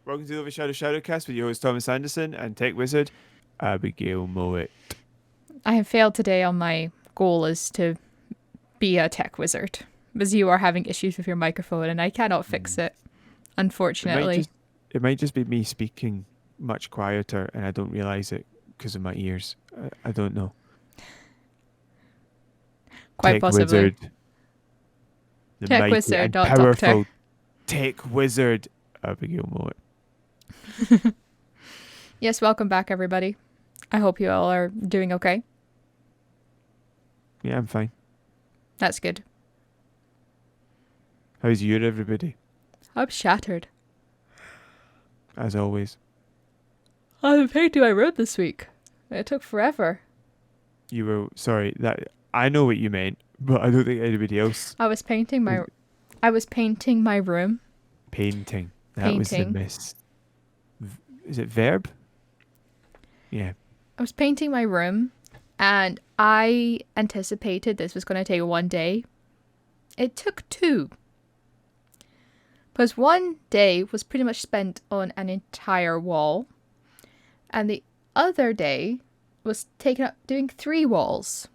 Welcome to the OverShadow ShadowCast with your host Thomas Anderson and Tech Wizard Abigail Mowat. I have failed today on my goal is to be a tech wizard. Because you are having issues with your microphone and I cannot fix it, It might unfortunately. just it might just be me speaking much quieter and I don't realize it because of my ears. I don't know. Quite Tech possibly. Wizard, the Tech mighty wizard, and not doctor. powerful Tech Wizard Abigail Mowat. Yes, welcome back, everybody. I hope you all are doing okay. Yeah, I'm fine. That's good. How's your everybody? I'm shattered. As always. I've painted my room this week. It took forever. You were sorry that I know what you meant, but I don't think anybody else I was painting my room. painting. That was the Painting. miss. Is it verb? Yeah. I was painting my room and I anticipated this was going to take one day. It took two. Because one day was pretty much spent on an entire wall. And the other day was taken up doing 3 walls.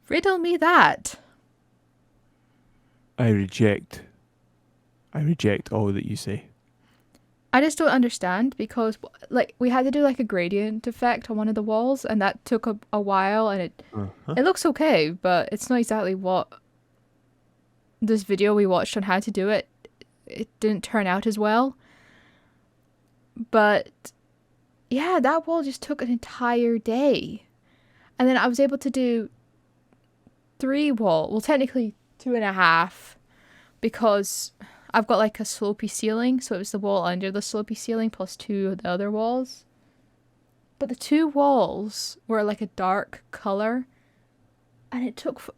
Riddle me that. I reject all that you say. I just don't understand because we had to do like a gradient effect on one of the walls and that took a while and Uh-huh. it looks okay, but it's not exactly what this video we watched on how to do it. It didn't turn out as well. But yeah, that wall just took an entire day. And then I was able to do 3 walls. Well, technically 2.5 because I've got like a slopey ceiling. So it was the wall under the slopey ceiling plus 2 of the other walls. But the 2 walls were like a dark color. And it took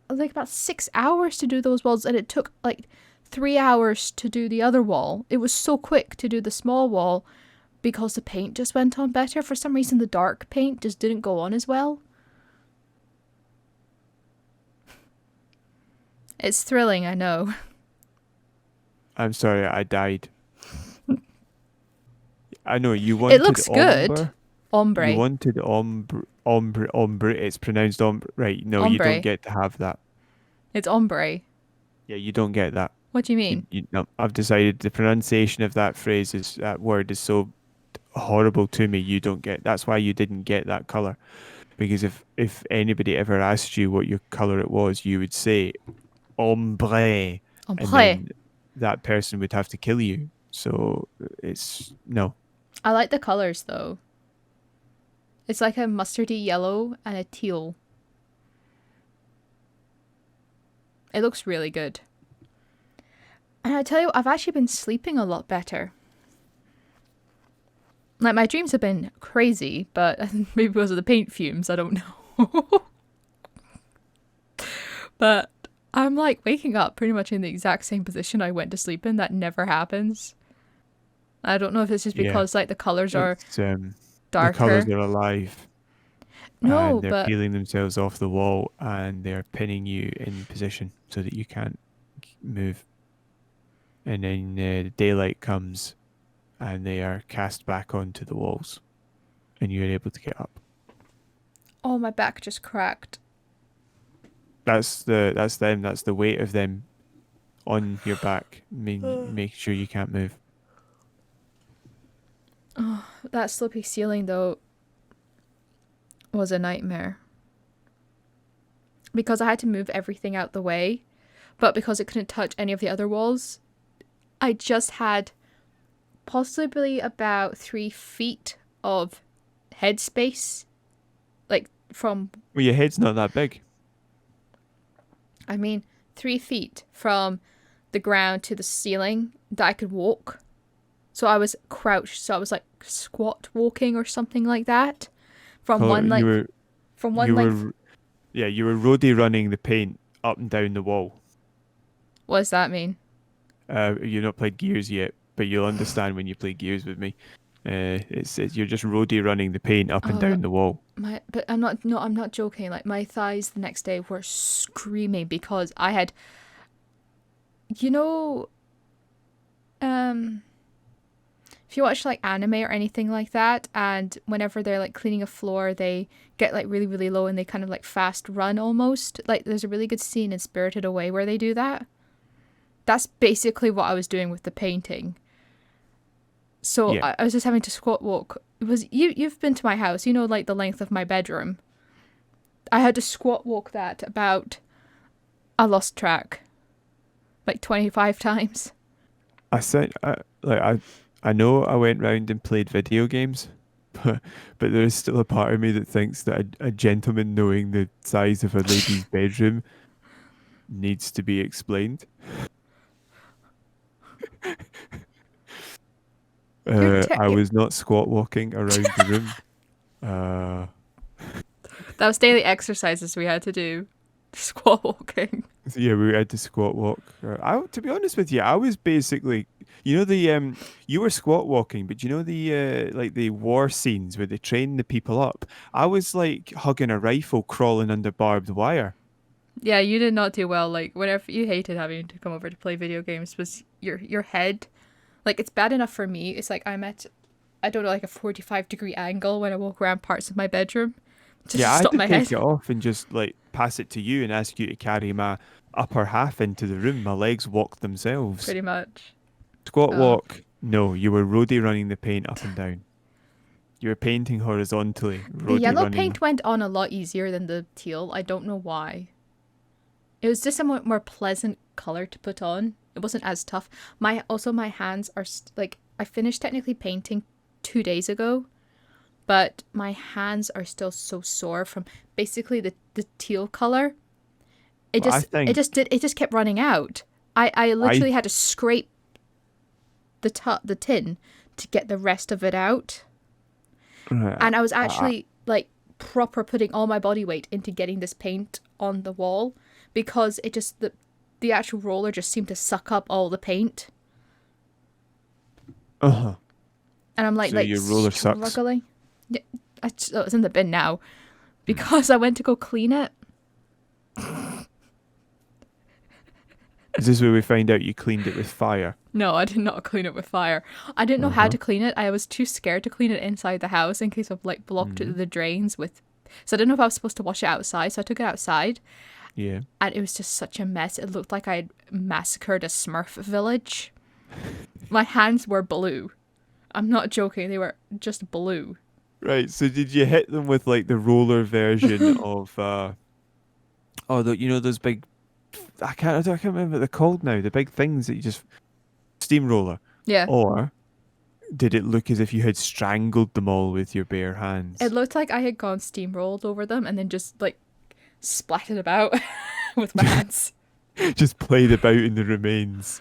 about 6 hours to do those walls. And it took like 3 hours to do the other wall. It was so quick to do the small wall because the paint just went on better. For some reason, the dark paint just didn't go on as well. It's thrilling, I know. I'm sorry, I died. I know you wanted It looks good. Ombre. You wanted ombre. It's pronounced ombre. Right? No, you Ombre. don't get to have that. It's ombre. Yeah, you don't get that. What do you mean? No, I've decided the pronunciation of that word is so horrible to me. You don't get. That's why you didn't get that color. Because if anybody ever asked you what your color it was, you would say ombre, and Ombre. then that person would have to kill you. So it's no. I like the colors though. It's like a mustardy yellow and a teal. It looks really good. And I tell you, I've actually been sleeping a lot better. Like, my dreams have been crazy, but maybe because of the paint fumes, I don't know. But I'm like waking up pretty much in the exact same position I went to sleep in. That never happens. I don't know if it's just because like the colors are darker. The colors are alive. No, and they're but peeling themselves off the wall and they're pinning you in position so that you can't move. And then the daylight comes and they are cast back onto the walls and you're able to get up. Oh, my back just cracked. That's them. That's the weight of them on your back. Make sure you can't move. Oh, that slopey ceiling though was a nightmare. Because I had to move everything out the way, but because it couldn't touch any of the other walls, I just had possibly about 3 feet of headspace. Like from... Well, your head's not that big. 3 feet from the ground to the ceiling that I could walk. So I was crouched, so I was like squat walking or something like that. You were roadie running the paint up and down the wall. What does that mean? You've not played Gears yet, but you'll understand when you play Gears with me. It's you're just roadie running the paint up and Oh, down the wall. but I'm not, no, I'm not joking. Like my thighs the next day were screaming because I had, you know, um, if you watch like anime or anything like that, and whenever they're like cleaning a floor, they get like really, really low and they kind of like fast run almost. Like there's a really good scene in Spirited Away where they do that. That's basically what I was doing with the painting. So Yeah. I was just having to squat walk. It was you've been to my house, you know, like the length of my bedroom. I had to squat walk that about, I lost track, like 25 times. I said, I know I went round and played video games, but there is still a part of me that thinks that a gentleman knowing the size of a lady's bedroom needs to be explained. You're I was not squat walking around the room. Uh, That was daily exercises we had to do. Squat walking. so yeah, we had to squat walk. To be honest with you, I was basically, you were squat walking, but you know the like the war scenes where they train the people up. I was like hugging a rifle, crawling under barbed wire. Yeah, you did not do well. Like whenever you hated having to come over to play video games was your head. Like it's bad enough for me. It's like I'm at, I don't know, like a 45-degree angle when I walk around parts of my bedroom just to Yeah, I had stop to my take head. it off and just like pass it to you and ask you to carry my upper half into the room. My legs walked themselves. Pretty much. Squat Oh. walk. No, you were roadie running the paint up and down. You were painting horizontally, The roadie yellow running. paint went on a lot easier than the teal. I don't know why. It was just a more pleasant color to put on. It wasn't as tough. My hands are like I finished technically painting 2 days ago, but my hands are still so sore from basically the teal color. It Well, I just think it just kept running out. I I literally had to scrape the tin to get the rest of it out, uh, and I was I, actually like proper putting all my body weight into getting this paint on the wall because it just the actual roller just seemed to suck up all the paint, uh-huh. and I'm So like your roller sucks. struggling. Yeah, it's in the bin now because I went to go clean it. Is this where we find out you cleaned it with fire? No, I did not clean it with fire. I didn't know how Uh-huh. to clean it. I was too scared to clean it inside the house in case I've like blocked Hmm. the drains with. So I didn't know if I was supposed to wash it outside. So I took it outside, Yeah. and it was just such a mess. It looked like I'd massacred a Smurf village. My hands were blue. I'm not joking. They were just blue. Right. So did you hit them with like the roller version of those big I can't remember what they're called now, the big things that you just steamroller. Yeah. Or did it look as if you had strangled them all with your bare It hands? looked like I had gone steamrolled over them and then just like splattered about with my hands. Just played about in the remains.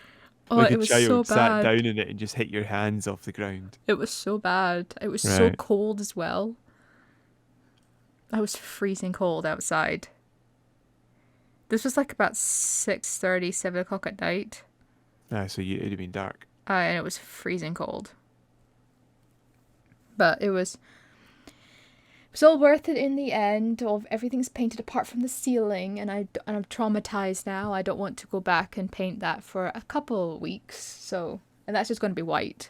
Oh, Like it a was so child sat bad. down in it and just hit your hands off the ground. It was so bad. It was so Right. cold as well. I was freezing cold outside. This was like about 6:30, 7 o'clock at night. It'd have been dark. And it was freezing cold. But it was all worth it in the end. Of everything's painted apart from the ceiling, and I'm traumatized now. I don't want to go back and paint that for a couple of weeks. So, and that's just going to be white.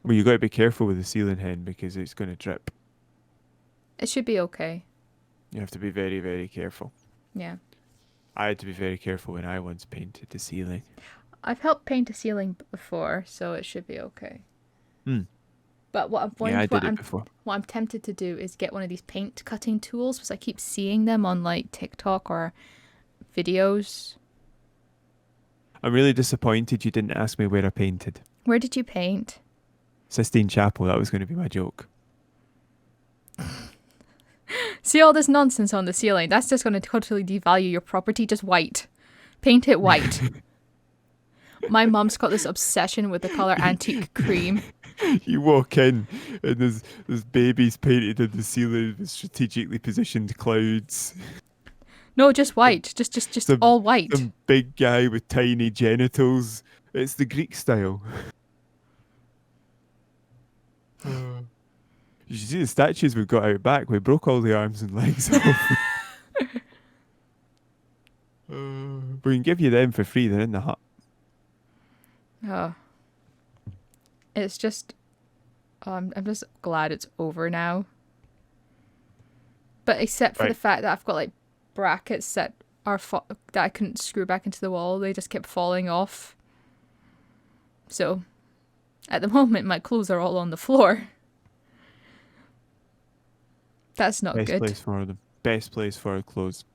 Well, you got to be careful with the ceiling hen because it's going to drip. It should be okay. You have to be very, very careful. Yeah. I had to be very careful when I once painted the ceiling. I've helped paint a ceiling before, so it should be okay. Hmm. But Yeah, I did it before. what I'm tempted to do is get one of these paint cutting tools because I keep seeing them on like TikTok or videos. I'm really disappointed you didn't ask me where I painted. Where did you paint? Sistine Chapel, that was going to be my joke. See all this nonsense on the ceiling? That's just going to totally devalue your property. Just white. Paint it white. My mum's got this obsession with the color antique cream. You walk in and there's babies painted on the ceiling with strategically positioned clouds. No, just white. Just Some all white. some big guy with tiny genitals. It's the Greek style. You should see the statues we've got out back. We broke all the arms and legs off. We can give you them for free. They're in the hut. Oh. It's just... Oh, I'm just glad it's over now. But except for the fact that I've got, like, brackets that are that I couldn't screw back into the wall. They just kept falling off. So, at the moment, my clothes are all on the floor. That's not Best good. place for them. Best place for clothes.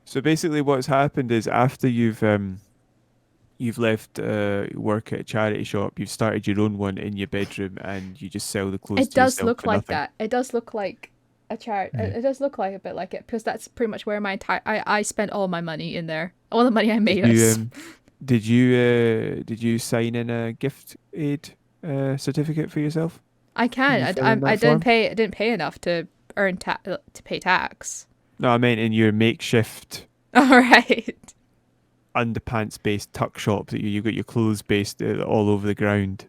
So basically, what's happened is after you've left work at a charity shop, you've started your own one in your bedroom, and you just sell the clothes. It to does yourself look for like nothing. that. It does look like a charity. It does look like a bit like it, because that's pretty much where my entire I spent all my money in there. All the money I made. Did you sign in a gift aid certificate for yourself? I can. I didn't pay enough to pay tax. No, I meant in your makeshift All right. underpants based tuck shop that you got your clothes based all over the ground.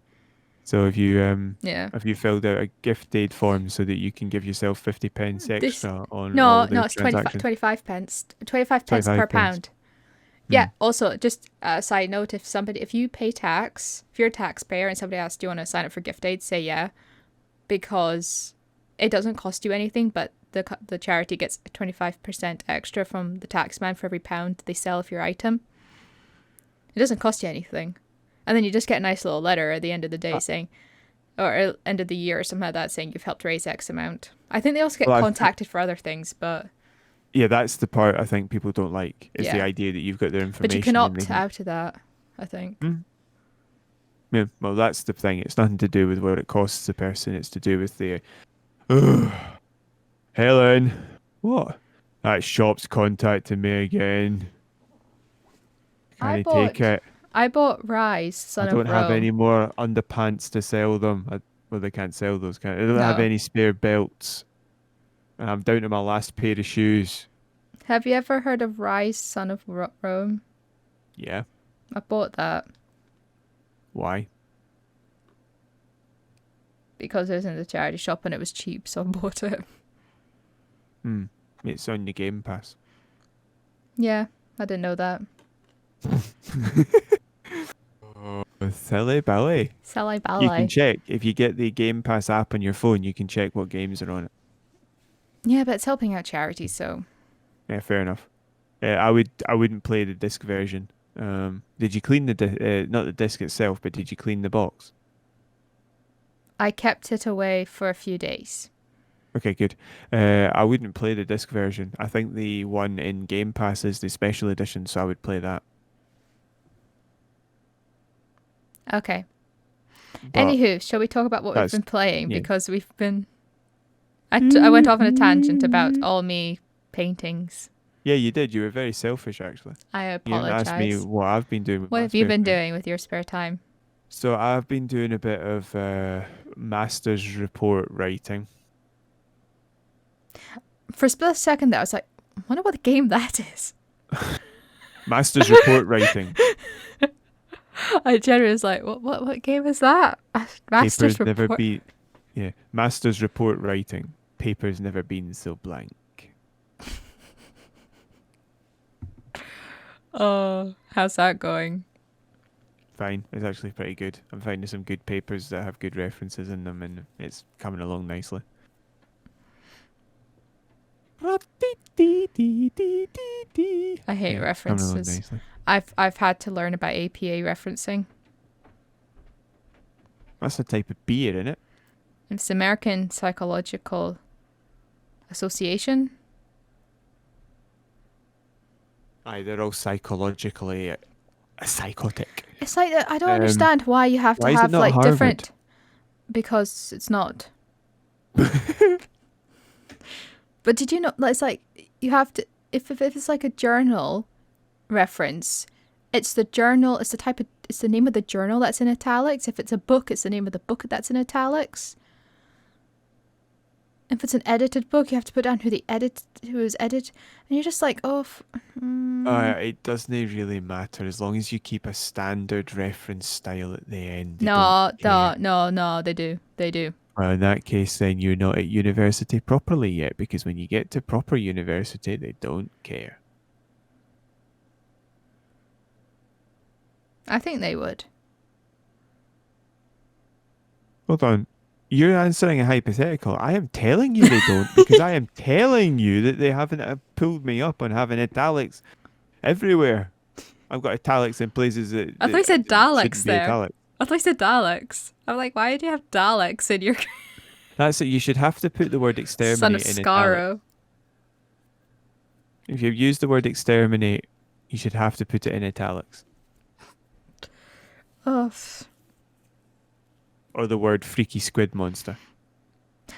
So if you filled out a gift aid form so that you can give yourself 50p extra on all the it's transactions. 25 pence. 25 pence per pound. Yeah. Also, just a side note: if you pay tax, if you're a taxpayer and somebody asks, "Do you want to sign up for gift aid?" Say yeah, because it doesn't cost you anything, but the charity gets 25% extra from the taxman for every pound they sell of your item. It doesn't cost you anything, and then you just get a nice little letter at the end of the day saying, or end of the year or something like that, saying you've helped raise X amount. I think they also get contacted for other things, but. Yeah, that's the part I think people don't like, is the idea that you've got their information. But you can opt out of that, I think. Yeah, well, that's the thing. It's nothing to do with what it costs the person. It's to do with the... Helen! What? That shop's contacting me again. Can I take it? I bought Rise, Son of Rome. I don't have any more underpants to sell them. Well, they can't sell those. They don't have any spare belts. And I'm down to my last pair of shoes. Have you ever heard of Rise, Son of Rome? Yeah. I bought that. Why? Because it was in the charity shop and it was cheap, so I bought it. It's on your Game Pass. Yeah, I didn't know that. Silly Billy. Silly Billy. You can check. If you get the Game Pass app on your phone, you can check what games are on it. Yeah, but it's helping out charities, so. Yeah, fair enough. I wouldn't play the disc version. Did you clean the not the disc itself, but did you clean the box? I kept it away for a few days. Okay, good. I wouldn't play the disc version. I think the one in Game Pass is the special edition, so I would play that. Okay. But anywho, shall we talk about what we've been playing? Yeah. Because we've been... I went off on a tangent about all me paintings. Yeah, you did. You were very selfish, actually. I apologize. You asked me what I've been doing with What have you been doing with your spare time? So I've been doing a bit of master's report writing. For a split second there, I was like, I wonder what game that is. Master's report writing. I generally was like, what game is that? Master's Papers never be... Yeah, master's report writing. Papers never been so blank. Oh, how's that going? Fine. It's actually pretty good. I'm finding some good papers that have good references in them, and it's coming along nicely. I hate references. I've had to learn about APA referencing. That's a type of beer, isn't it? It's American Psychological Association. Aye, they're all psychologically psychotic. It's like I don't understand why you have to have like Harvard? Different. Because it's not. But did you know? It's like you have to. If it's like a journal reference, it's the journal. It's the name of the journal that's in italics. If it's a book, it's the name of the book that's in italics. if it's an edited book, you have to put down who was edited, and you're just like, oh. It doesn't really matter as long as you keep a standard reference style at the end. They No, don't care. no, they do. Well, in that case, then you're not at university properly yet, because when you get to proper university, they don't care. I think they would. Hold on. You're answering a hypothetical. I am telling you they don't, because I am telling you that they haven't pulled me up on having italics everywhere. I've got italics in places that, I thought you said Daleks shouldn't be there. italics. I thought you said Daleks. I'm like, why do you have Daleks in your That's it. You should have to put the word exterminate Son of in italics. Scarrow? If you use the word exterminate, you should have to put it in italics. Oh. Or the word freaky squid monster.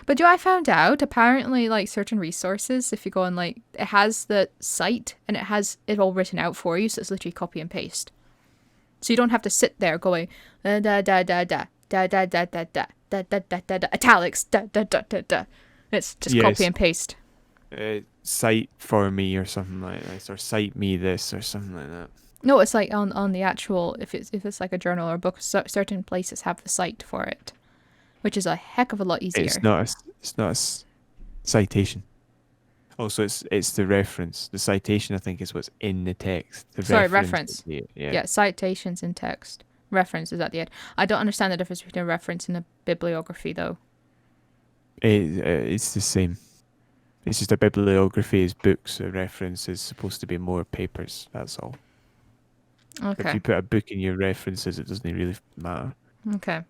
But I found out, apparently, like, certain resources, if you go on, like, it has the site and it has it all written out for you, so it's literally copy and paste. So you don't have to sit there going da da da da da da da da da da da da da da italics da da da da da. It's just copy and paste. Cite for me or something like this, or cite me this or something like that. No, it's like on the actual, if it's like a journal or a book, certain places have the site for it, which is a heck of a lot easier. It's not a citation. Also, it's the reference. The citation, I think, is what's in the text. The reference. Yeah, Citations in text. Reference is at the end. I don't understand the difference between a reference and a bibliography, though. It's the same. It's just a bibliography is books. A reference is supposed to be more papers. That's all. Okay. If you put a book in your references, it doesn't really matter. Okay.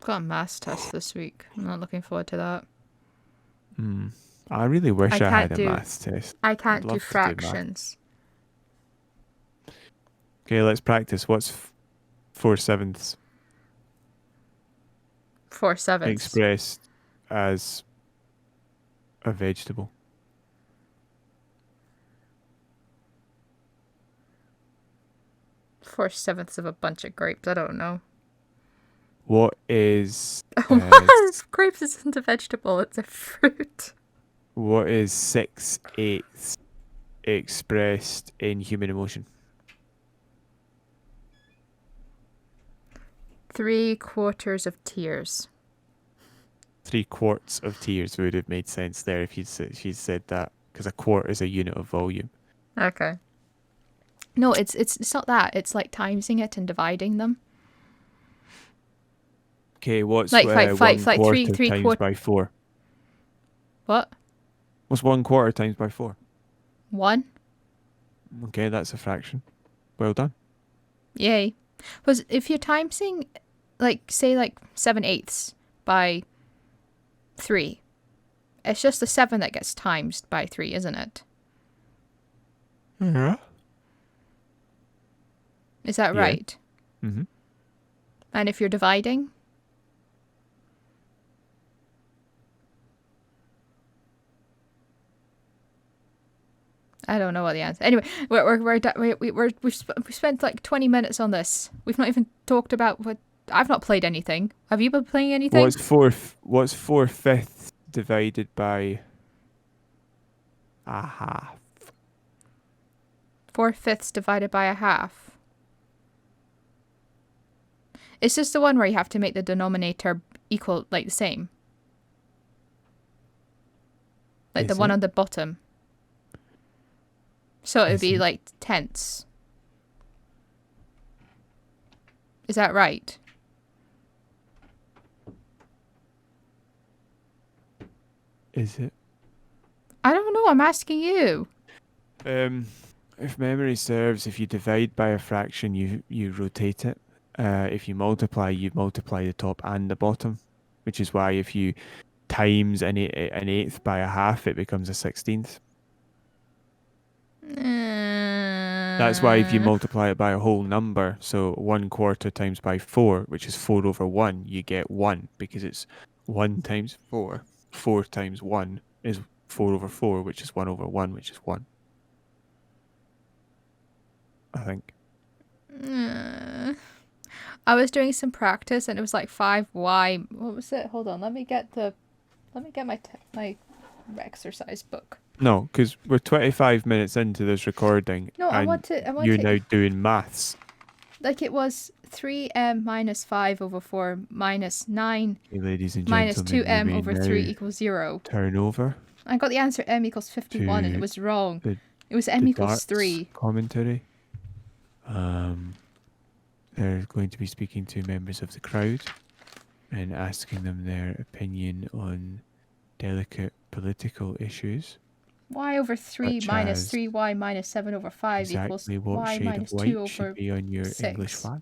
Got a maths test this week. I'm not looking forward to that. I really wish I had a do- maths test. I can't I'd do love to do math. fractions. Okay, let's practice. What's 4/7 4/7 expressed as a vegetable? 4/7 of a bunch of grapes. I don't know. What is Grapes isn't a vegetable, it's a fruit. what is 6/8 expressed in human emotion? 3/4 of tears. 3/4 of tears would have made sense there if she said that, because a quart is a unit of volume. Okay. No, it's not that. It's like timesing it and dividing them. Okay, what's Like, 1/4 three times quart- by 4? What? What's 1/4 times by 4? 1? Okay, that's a fraction. Well done. Yay. Because if you're timesing, like, say, like, 7/8 by 3, it's just the 7 that gets times by 3, isn't it? Yeah. Is that Yeah. right? Mm-hmm. And if you're dividing? I don't know what the answer. Anyway, we've spent like 20 minutes on this. We've not even talked about what. I've not played anything. Have you been playing anything? What's 4/5 divided by a half? 4/5 divided by a half. It's just the one where you have to make the denominator equal, like the same. Like the Is one it? on the bottom. So it would be Is it? like tenths. Is that right? Is it? I don't know. I'm asking you. If memory serves, if you divide by a fraction, you rotate it. If you multiply the top and the bottom, which is why if you times an eighth by a half, it becomes a 16th. That's why if you multiply it by a whole number, so 1/4 times by 4, which is 4/1, you get 1, because it's 1 times 4. 4 times 1 is 4/4, which is 1/1, which is 1. I think. I was doing some practice and it was like 5y. What was it? Hold on. Let me get the Let me get my exercise book. No, because we're 25 minutes into this recording, No, I and want to. you're now doing maths. Like it was 3m minus 5 over 4 minus 9 Hey, ladies and minus gentlemen, 2m we over now 3 equals 0. turn over I got the answer m equals 51 and it to was wrong. the It was m the equals darts 3. commentary. They're going to be speaking to members of the crowd and asking them their opinion on delicate political issues. Y over 3 Such minus as 3y minus 7 over 5 equals exactly what y shade of minus 2 white over should be on your 6. English flag,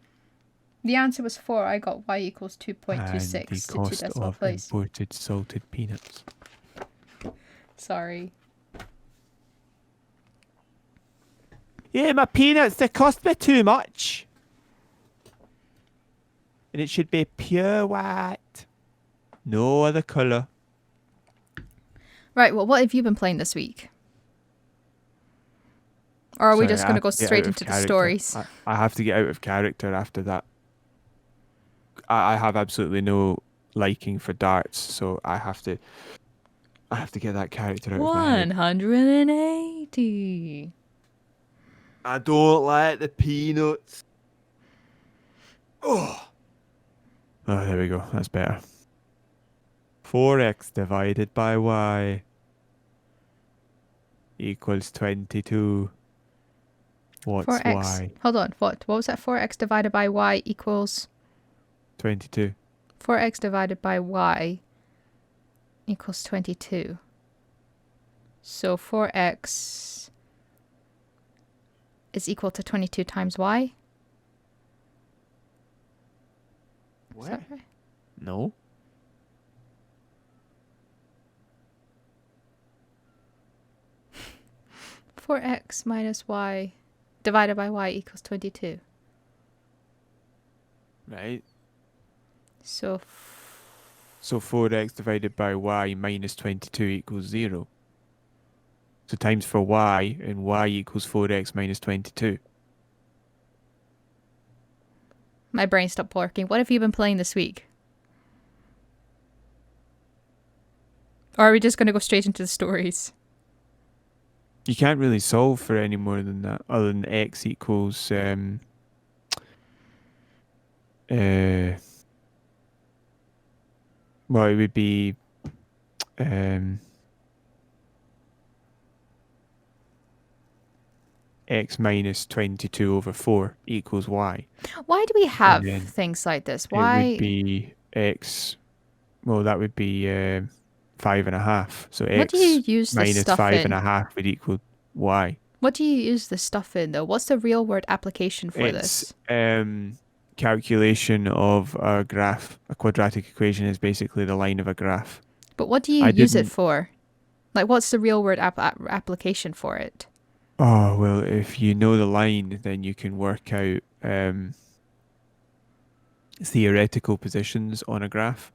The answer was 4. I got y equals and the 2.26 to 2 cost decimal of place. imported salted peanuts. Sorry. Yeah, my peanuts, they cost me too much. And it should be pure white. No other colour. Right, well, what have you been playing this week? Or are we Sorry, just I going to have go to get straight out of into the character. stories? I have to get out of character after that. I have absolutely no liking for darts, so I have to get that character out of my head. 180. I don't like the peanuts. Oh, there we go. That's better. 4x divided by y equals 22. What's 4x. y? Hold on, what? What was that? 4x divided by y equals... 22. 4x divided by y equals 22. So 4x is equal to 22 times y? Is that right? No. Four x minus y divided by y equals 22. Right. So 4x divided by y minus 22 equals 0. So times for y, and y equals 4x minus 22. my brain stopped working. What have you been playing this week? Or are we just going to go straight into the stories? You can't really solve for any more than that, other than x equals well, it would be x minus 22 over 4 equals y. Why do we have then things like this? It Why? would be x, well, that would be 5.5. So What x do you use this minus stuff in? 5.5 would equal y. What do you use this stuff in, though? What's the real world application for It's this? calculation of a graph. A quadratic equation is basically the line of a graph. But what do you use it for? Like, what's the real world application for it? Oh, well, if you know the line, then you can work out theoretical positions on a graph.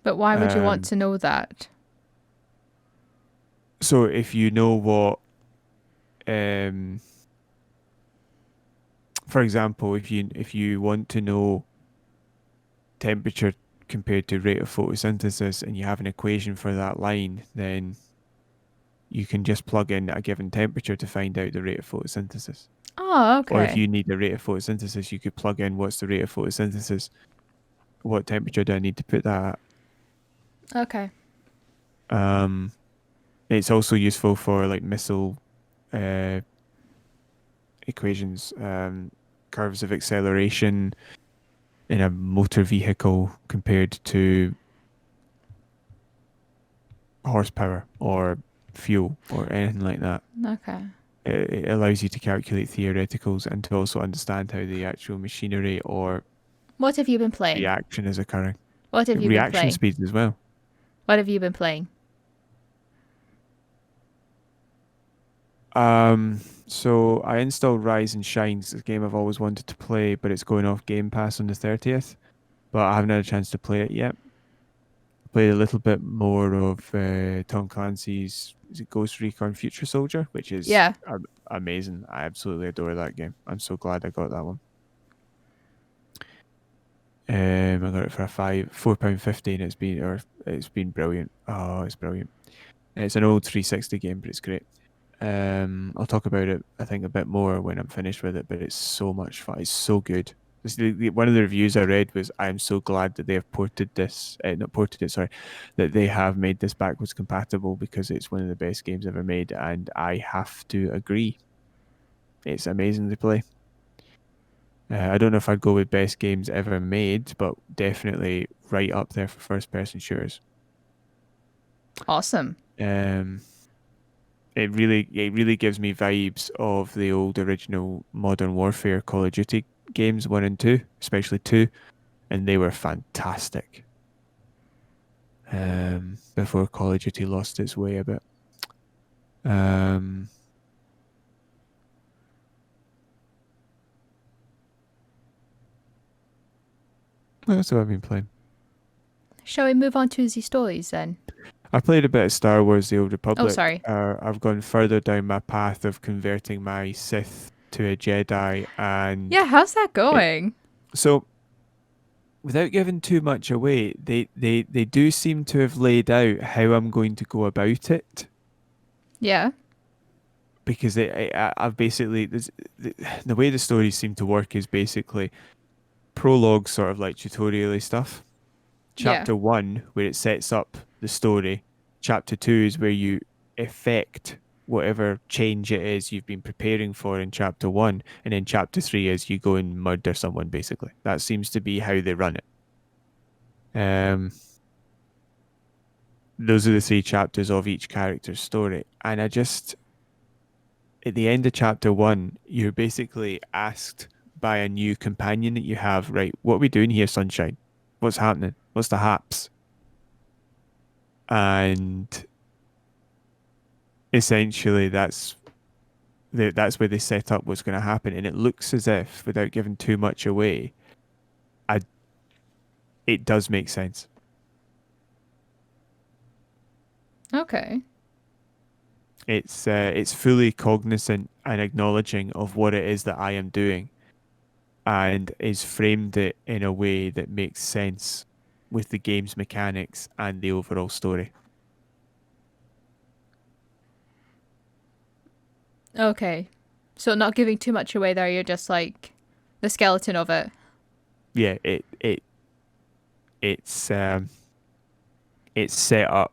But why would you want to know that? So if you know what, for example, if you want to know temperature compared to rate of photosynthesis and you have an equation for that line, then you can just plug in a given temperature to find out the rate of photosynthesis. Oh, okay. Or if you need the rate of photosynthesis, you could plug in what's the rate of photosynthesis. What temperature do I need to put that at? Okay. It's also useful for like missile equations, curves of acceleration in a motor vehicle compared to horsepower or fuel or anything like that. Okay. It allows you to calculate theoreticals and to also understand how the actual machinery or What have you been playing? reaction is occurring. What have you been playing? Reaction speeds as well. What have you been playing? So I installed Rise and Shine. It's a game I've always wanted to play, but it's going off Game Pass on the 30th. But I haven't had a chance to play it yet. Played a little bit more of Tom Clancy's Ghost Recon Future Soldier, which is amazing. I absolutely adore that game. I'm so glad I got that one. I got it for a £4.50, and it's been brilliant. Oh, it's brilliant. It's an old 360 game, but it's great. I'll talk about it, I think, a bit more when I'm finished with it, but it's so much fun. It's so good. One of the reviews I read was, "I am so glad that they have ported this, not ported it, sorry, that they have made this backwards compatible because it's one of the best games ever made." And I have to agree. It's amazing to play. I don't know if I'd go with best games ever made, but definitely right up there for first person shooters. Awesome. Um, it really gives me vibes of the old original Modern Warfare Call of Duty games 1 and 2, especially 2, and they were fantastic. Before Call of Duty lost its way a bit. Um, what else have I been playing? Shall we move on to the stories then? I played a bit of Star Wars: The Old Oh, Republic. sorry. I've gone further down my path of converting my Sith to a Jedi, and Yeah, how's that it, going? so without giving too much away, they do seem to have laid out how I'm going to go about it, Yeah. because I've basically the way the stories seem to work is basically prologue, sort of like tutorial stuff. Yeah. Chapter 1, where it sets up the story. Chapter 2 is where you effect whatever change it is you've been preparing for in chapter 1, and then chapter 3 is you go and murder someone. Basically, that seems to be how they run it. Those are the 3 chapters of each character's story, and I just, at the end of chapter 1, you're basically asked by a new companion that you have, right, what are we doing here, Sunshine? What's happening? What's the haps? And essentially that's where they set up what's going to happen, and it looks as if, without giving too much away, I it does make sense. Okay. It's fully cognizant and acknowledging of what it is that I am doing, and is framed it in a way that makes sense with the game's mechanics and the overall story. Okay. So not giving too much away there, you're just like the skeleton of it. Yeah, it's it's set up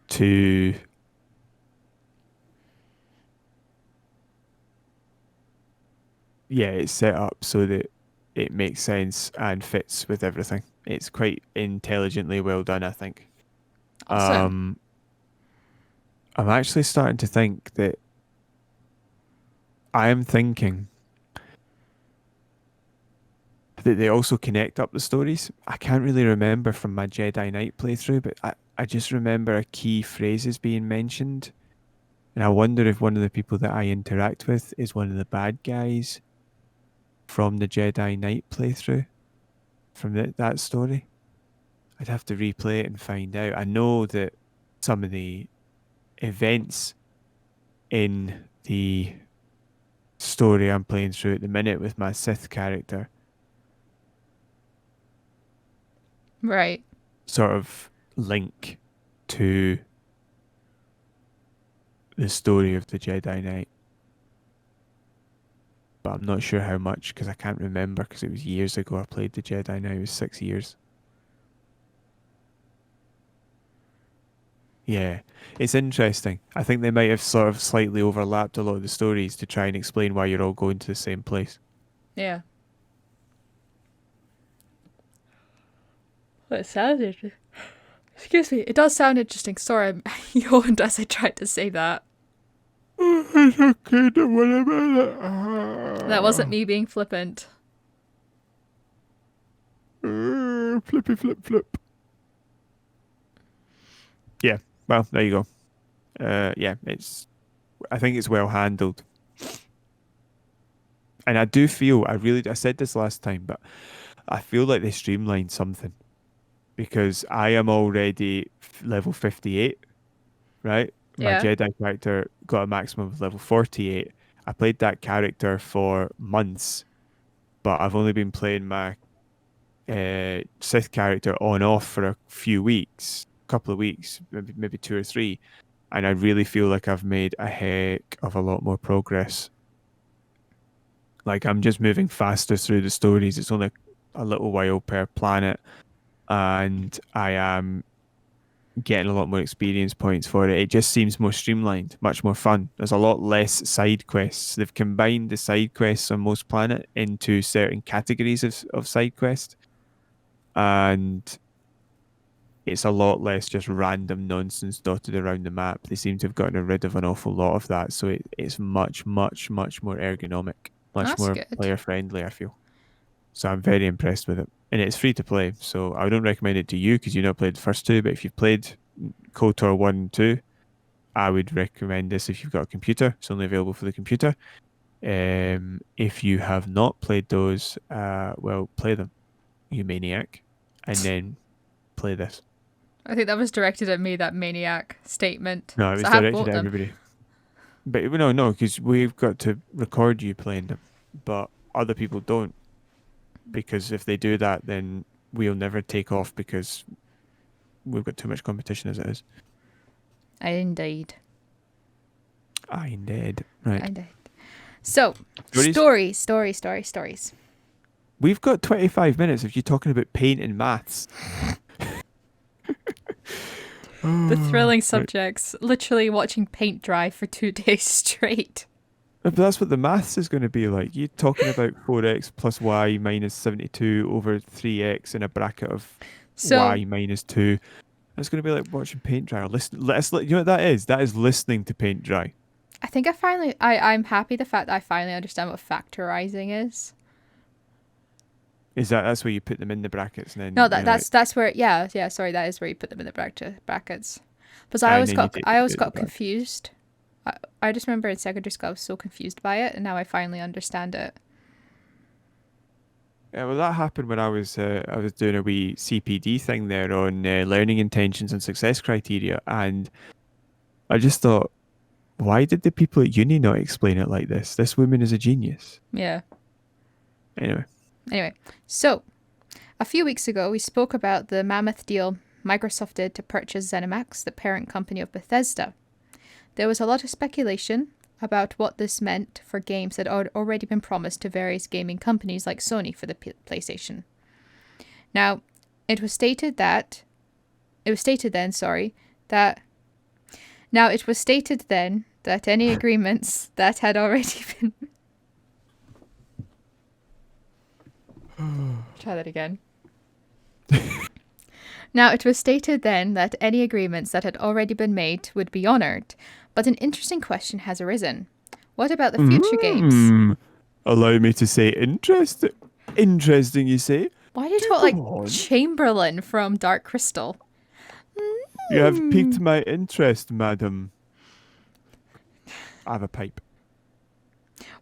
to it's set up so that it makes sense and fits with everything. It's quite intelligently well done, I think. Awesome. Um, I'm actually starting to think that I am thinking that they also connect up the stories. I can't really remember from my Jedi Knight playthrough, but I just remember a key phrases being mentioned. And I wonder if one of the people that I interact with is one of the bad guys from the Jedi Knight playthrough, from that story. I'd have to replay it and find out. I know that some of the events in the story I'm playing through at the minute with my Sith character Right. sort of link to the story of the Jedi Knight. But I'm not sure how much, because I can't remember, because it was years ago I played the Jedi Knight. It was 6 years. Yeah, it's interesting. I think they might have sort of slightly overlapped a lot of the stories to try and explain why you're all going to the same place. Yeah. Well, it sounded. Excuse me. It does sound interesting. Sorry, I yawned as I tried to say that. It's okay, don't worry about That wasn't me being flippant. it. Flippy flip flip. Yeah, well, there you go. Yeah, I think it's well handled. And I do feel, I said this last time, but I feel like they streamlined something, because I am already level 58, right? My Yeah. Jedi character got a maximum of level 48. I played that character for months, but I've only been playing my Sith character on off for a few weeks, couple of weeks, maybe 2 or 3, and I really feel like I've made a heck of a lot more progress. Like I'm just moving faster through the stories. It's only a little while per planet, and I am getting a lot more experience points for it. It just seems more streamlined, much more fun. There's a lot less side quests. They've combined the side quests on most planet into certain categories of side quest, and it's a lot less just random nonsense dotted around the map. They seem to have gotten rid of an awful lot of that, so it's much, much, much more ergonomic, much That's more good. player friendly, I feel. So I'm very impressed with it. And it's free to play, so I don't recommend it to you because you've not played the first two, but if you've played KOTOR 1 and 2, I would recommend this if you've got a computer. It's only available for the computer. If you have not played those, well, play them, you maniac, and then play this. I think that was directed at me, that maniac statement. No, it So was I have directed bought at them. everybody. But no, because we've got to record you playing them, but other people don't. Because if they do that, then we'll never take off because we've got too much competition as it is. Indeed. Indeed. Right. Indeed. So, stories. We've got 25 minutes of you talking about paint and maths. The thrilling subjects. Literally watching paint dry for 2 days straight. But that's what the maths is going to be like. You talking about 4x plus y minus 72 over 3x in a bracket of y minus 2. It's going to be like watching paint dry. You know what that is? That is listening to paint dry. I think I'm happy the fact that I finally understand what factorizing is. That's where you put them in the brackets and then No, that's where sorry, that is where you put them in the brackets. Because I always got confused. I just remember in secondary school I was so confused by it, and now I finally understand it. Yeah, well, that happened when I was doing a wee CPD thing there on learning intentions and success criteria, and I just thought, why did the people at uni not explain it like this? This woman is a genius. Yeah. Anyway, so a few weeks ago we spoke about the mammoth deal Microsoft did to purchase ZeniMax, the parent company of Bethesda. There was a lot of speculation about what this meant for games that had already been promised to various gaming companies like Sony for the PlayStation. Now, it was stated then that any agreements that had already been Try that again. Now, it was stated then that any agreements that had already been made would be honoured, but an interesting question has arisen. What about the future games? Allow me to say interesting. Interesting, you say? Why do you talk like Chamberlain from Dark Crystal? You have piqued my interest, madam. I have a pipe.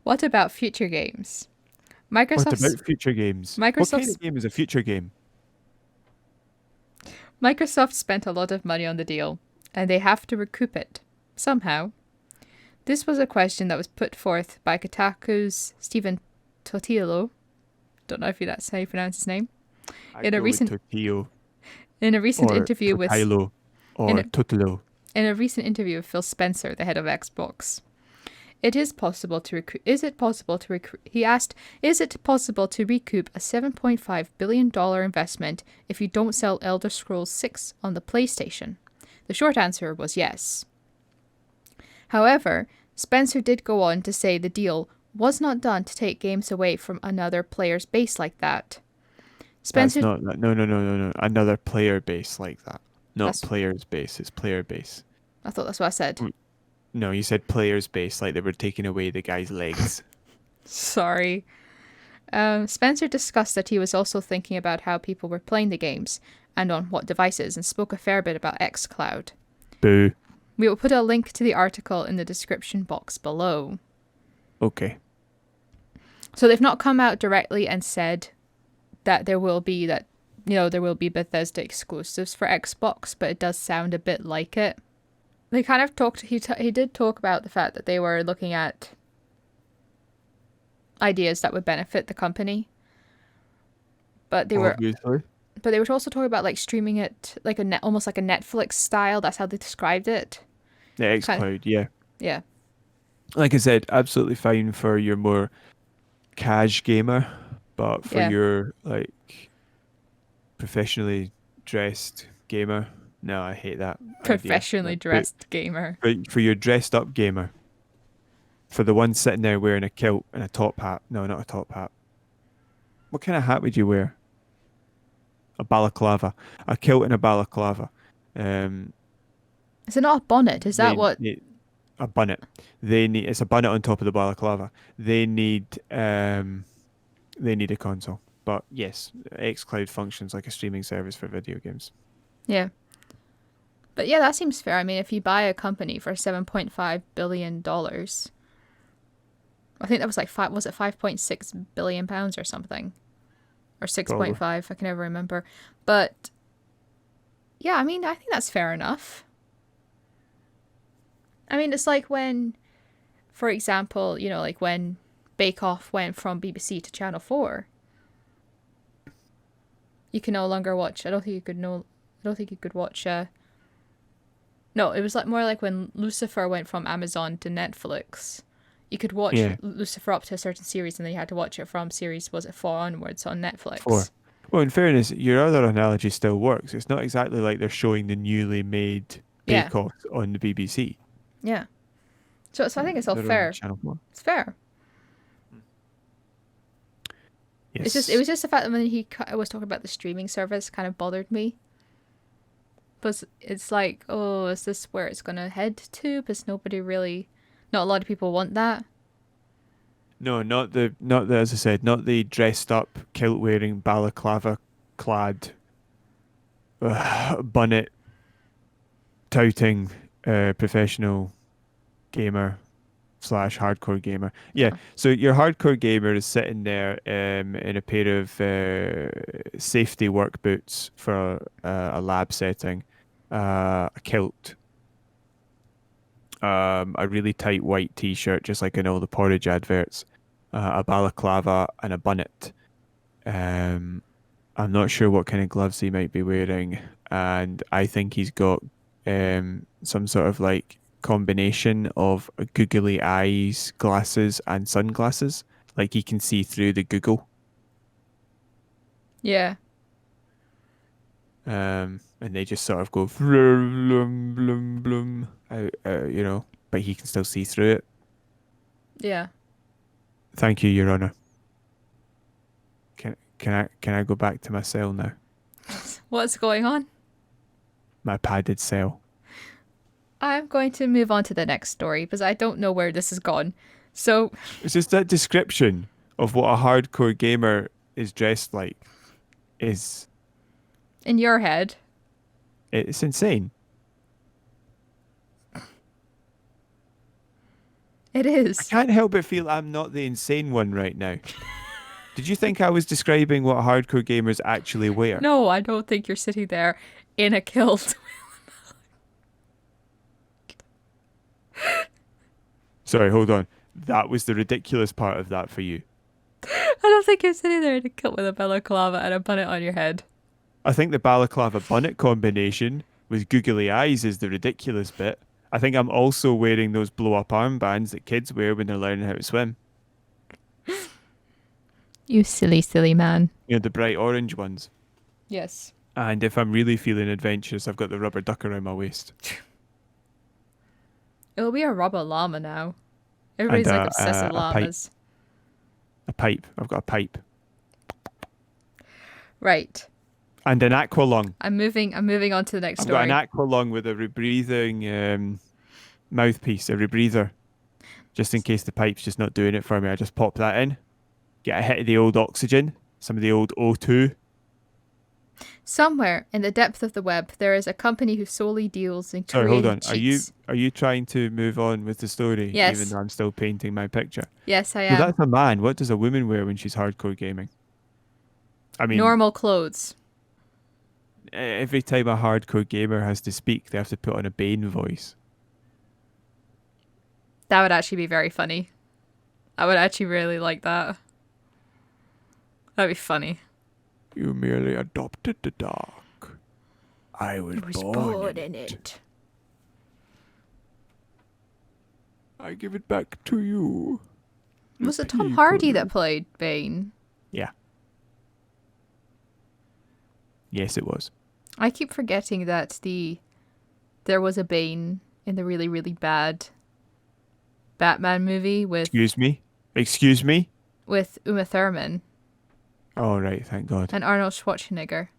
What about future games? What about future games? What kind of game is a future game? Microsoft spent a lot of money on the deal, and they have to recoup it, somehow. This was a question that was put forth by Kotaku's Stephen Totilo. Don't know if that's how you pronounce his name. In a recent interview with Phil Spencer, the head of Xbox. Is it possible to recoup a $7.5 billion investment if you don't sell Elder Scrolls 6 on the PlayStation? The short answer was yes. However, Spencer did go on to say the deal was not done to take games away from another player's base like that. Spencer, no. Another player base like that. Not player's base, it's player base. I thought that's what I said. No, you said player's base, like they were taking away the guy's legs. Sorry. Spencer discussed that he was also thinking about how people were playing the games and on what devices, and spoke a fair bit about xCloud. Boo. We will put a link to the article in the description box below. Okay. So they've not come out directly and said that there will be Bethesda exclusives for Xbox, but it does sound a bit like it. They kind of talked. He did talk about the fact that they were looking at ideas that would benefit the company, But they were Obviously. but they were also talking about like streaming it like almost like a Netflix style. That's how they described it. Yeah, Kind of, xCloud, yeah. yeah. Like I said, absolutely fine for your more cash gamer, but for Yeah. your like professionally dressed gamer, no, I hate that idea. Professionally Like, but dressed gamer. for your dressed up gamer, for the one sitting there wearing a kilt and a top hat. No, not a top hat. What kind of hat would you wear? A balaclava. A kilt and a balaclava. Um, Is it not a bonnet? Is that they what? need a bonnet. They need it's a bonnet on top of the balaclava. They need a console. But yes, xCloud functions like a streaming service for video games. Yeah. But yeah, that seems fair. I mean, if you buy a company for $7.5 billion, I think that was like five. Was it 5.6 billion pounds or something, or six point Probably. five? I can never remember. But yeah, I mean, I think that's fair enough. I mean, it's like when, for example, like when Bake Off went from BBC to Channel 4, you can no longer watch. I don't think you could no. I don't think you could watch. No, it was like more like when Lucifer went from Amazon to Netflix. You could watch Yeah. Lucifer up to a certain series, and then you had to watch it from series, was it 4 onwards on Four. Netflix? Well, in fairness, your other analogy still works. It's not exactly like they're showing the newly made Yeah, Bake Off on the BBC. yeah. So I think it's all They're on fair. Channel 4. It's fair. It Yes. was just the fact that when he was talking about the streaming service kind of bothered me. But it's like, oh, is this where it's gonna head to? Because not a lot of people want that. No, not the, as I said, not the dressed up, kilt wearing, balaclava clad, bonnet touting, professional gamer slash hardcore gamer. Yeah, No. so your hardcore gamer is sitting there in a pair of safety work boots for a lab setting, a kilt, a really tight white t-shirt, just like in all the porridge adverts, a balaclava, and a bonnet. Um, I'm not sure what kind of gloves he might be wearing, and I think he's got some sort of like combination of googly eyes, glasses, and sunglasses. Like he can see through the Google, Yeah, and they just sort of go blum blum blum, but he can still see through it. yeah. Thank you, Your Honor. Can I go back to my cell now? What's going on? My padded cell. I'm going to move on to the next story because I don't know where this has gone. So, It's just that description of what a hardcore gamer is dressed like is in your head, it's insane. it I is. can't help but feel I'm not the insane one right now. Did you think I was describing what hardcore gamers actually wear? No, I don't think you're sitting there in a kilt. Sorry, hold on. That was the ridiculous part of that for you. I don't think you're sitting there in a kilt with a balaclava and a bonnet on your head. I think the balaclava bonnet combination with googly eyes is the ridiculous bit. I think I'm also wearing those blow up armbands that kids wear when they're learning how to swim. You silly, silly man. You know, the bright orange ones. Yes. And if I'm really feeling adventurous, I've got the rubber duck around my waist. It'll be a rubber llama now. And Everybody's like obsessed with a pipe. llamas. A pipe. I've got a pipe. Right. And an aqua lung. I'm moving on to the next I've got an story. aqua lung with a rebreathing mouthpiece, a rebreather. Just in case the pipe's just not doing it for me, I just pop that in. Get a hit of the old oxygen, some of the old O2. Somewhere in the depth of the web, there is a company who solely deals in Sorry, hold creating on. cheats. Are you trying to move on with the story, Yes. even though I'm still painting my picture? Yes, I So am. that's a man. What does a woman wear when she's hardcore gaming? I mean, Normal clothes. every time a hardcore gamer has to speak, they have to put on a Bane voice. That would actually be very funny. I would actually really like that. That'd be funny. You merely adopted the dark. I was, It was born in it. it. I give it back to you. Was the it Tom people Hardy that who- played Bane? Yeah. Yes, it was. I keep forgetting that there was a Bane in the really, really bad Batman movie with Excuse me? Excuse me? Uma Thurman Oh, right, thank God. and Arnold Schwarzenegger.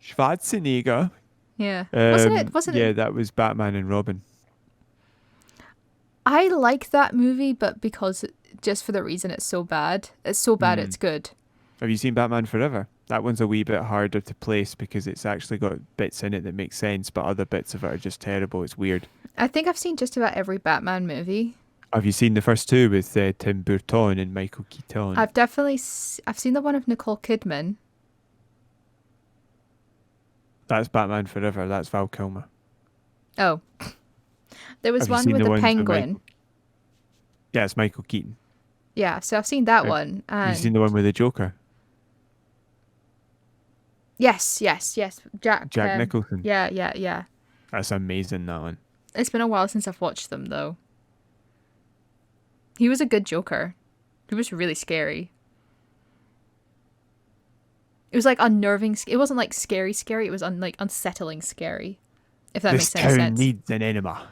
Schwarzenegger. Yeah. Wasn't Yeah, it? that was Batman and Robin. I like that movie, but just for the reason it's so bad. It's so bad it's good. Have you seen Batman Forever? That one's a wee bit harder to place because it's actually got bits in it that make sense, but other bits of it are just terrible. It's weird. I think I've seen just about every Batman movie. Have you seen the first two with Tim Burton and Michael Keaton? I've seen the one of Nicole Kidman. That's Batman Forever. That's Val Kilmer. Oh. There was Have you one seen with the the ones with penguin. Yeah, it's Michael Keaton. Yeah, so I've seen that Have- one. Have you And seen the one with the Joker? yes. Jack Nicholson. Yeah. That's amazing, that one. It's been a while since I've watched them though. He was a good Joker. He was really scary. It was like unnerving. It wasn't like scary. It was like unsettling scary. If that This makes any town sense. needs an enema.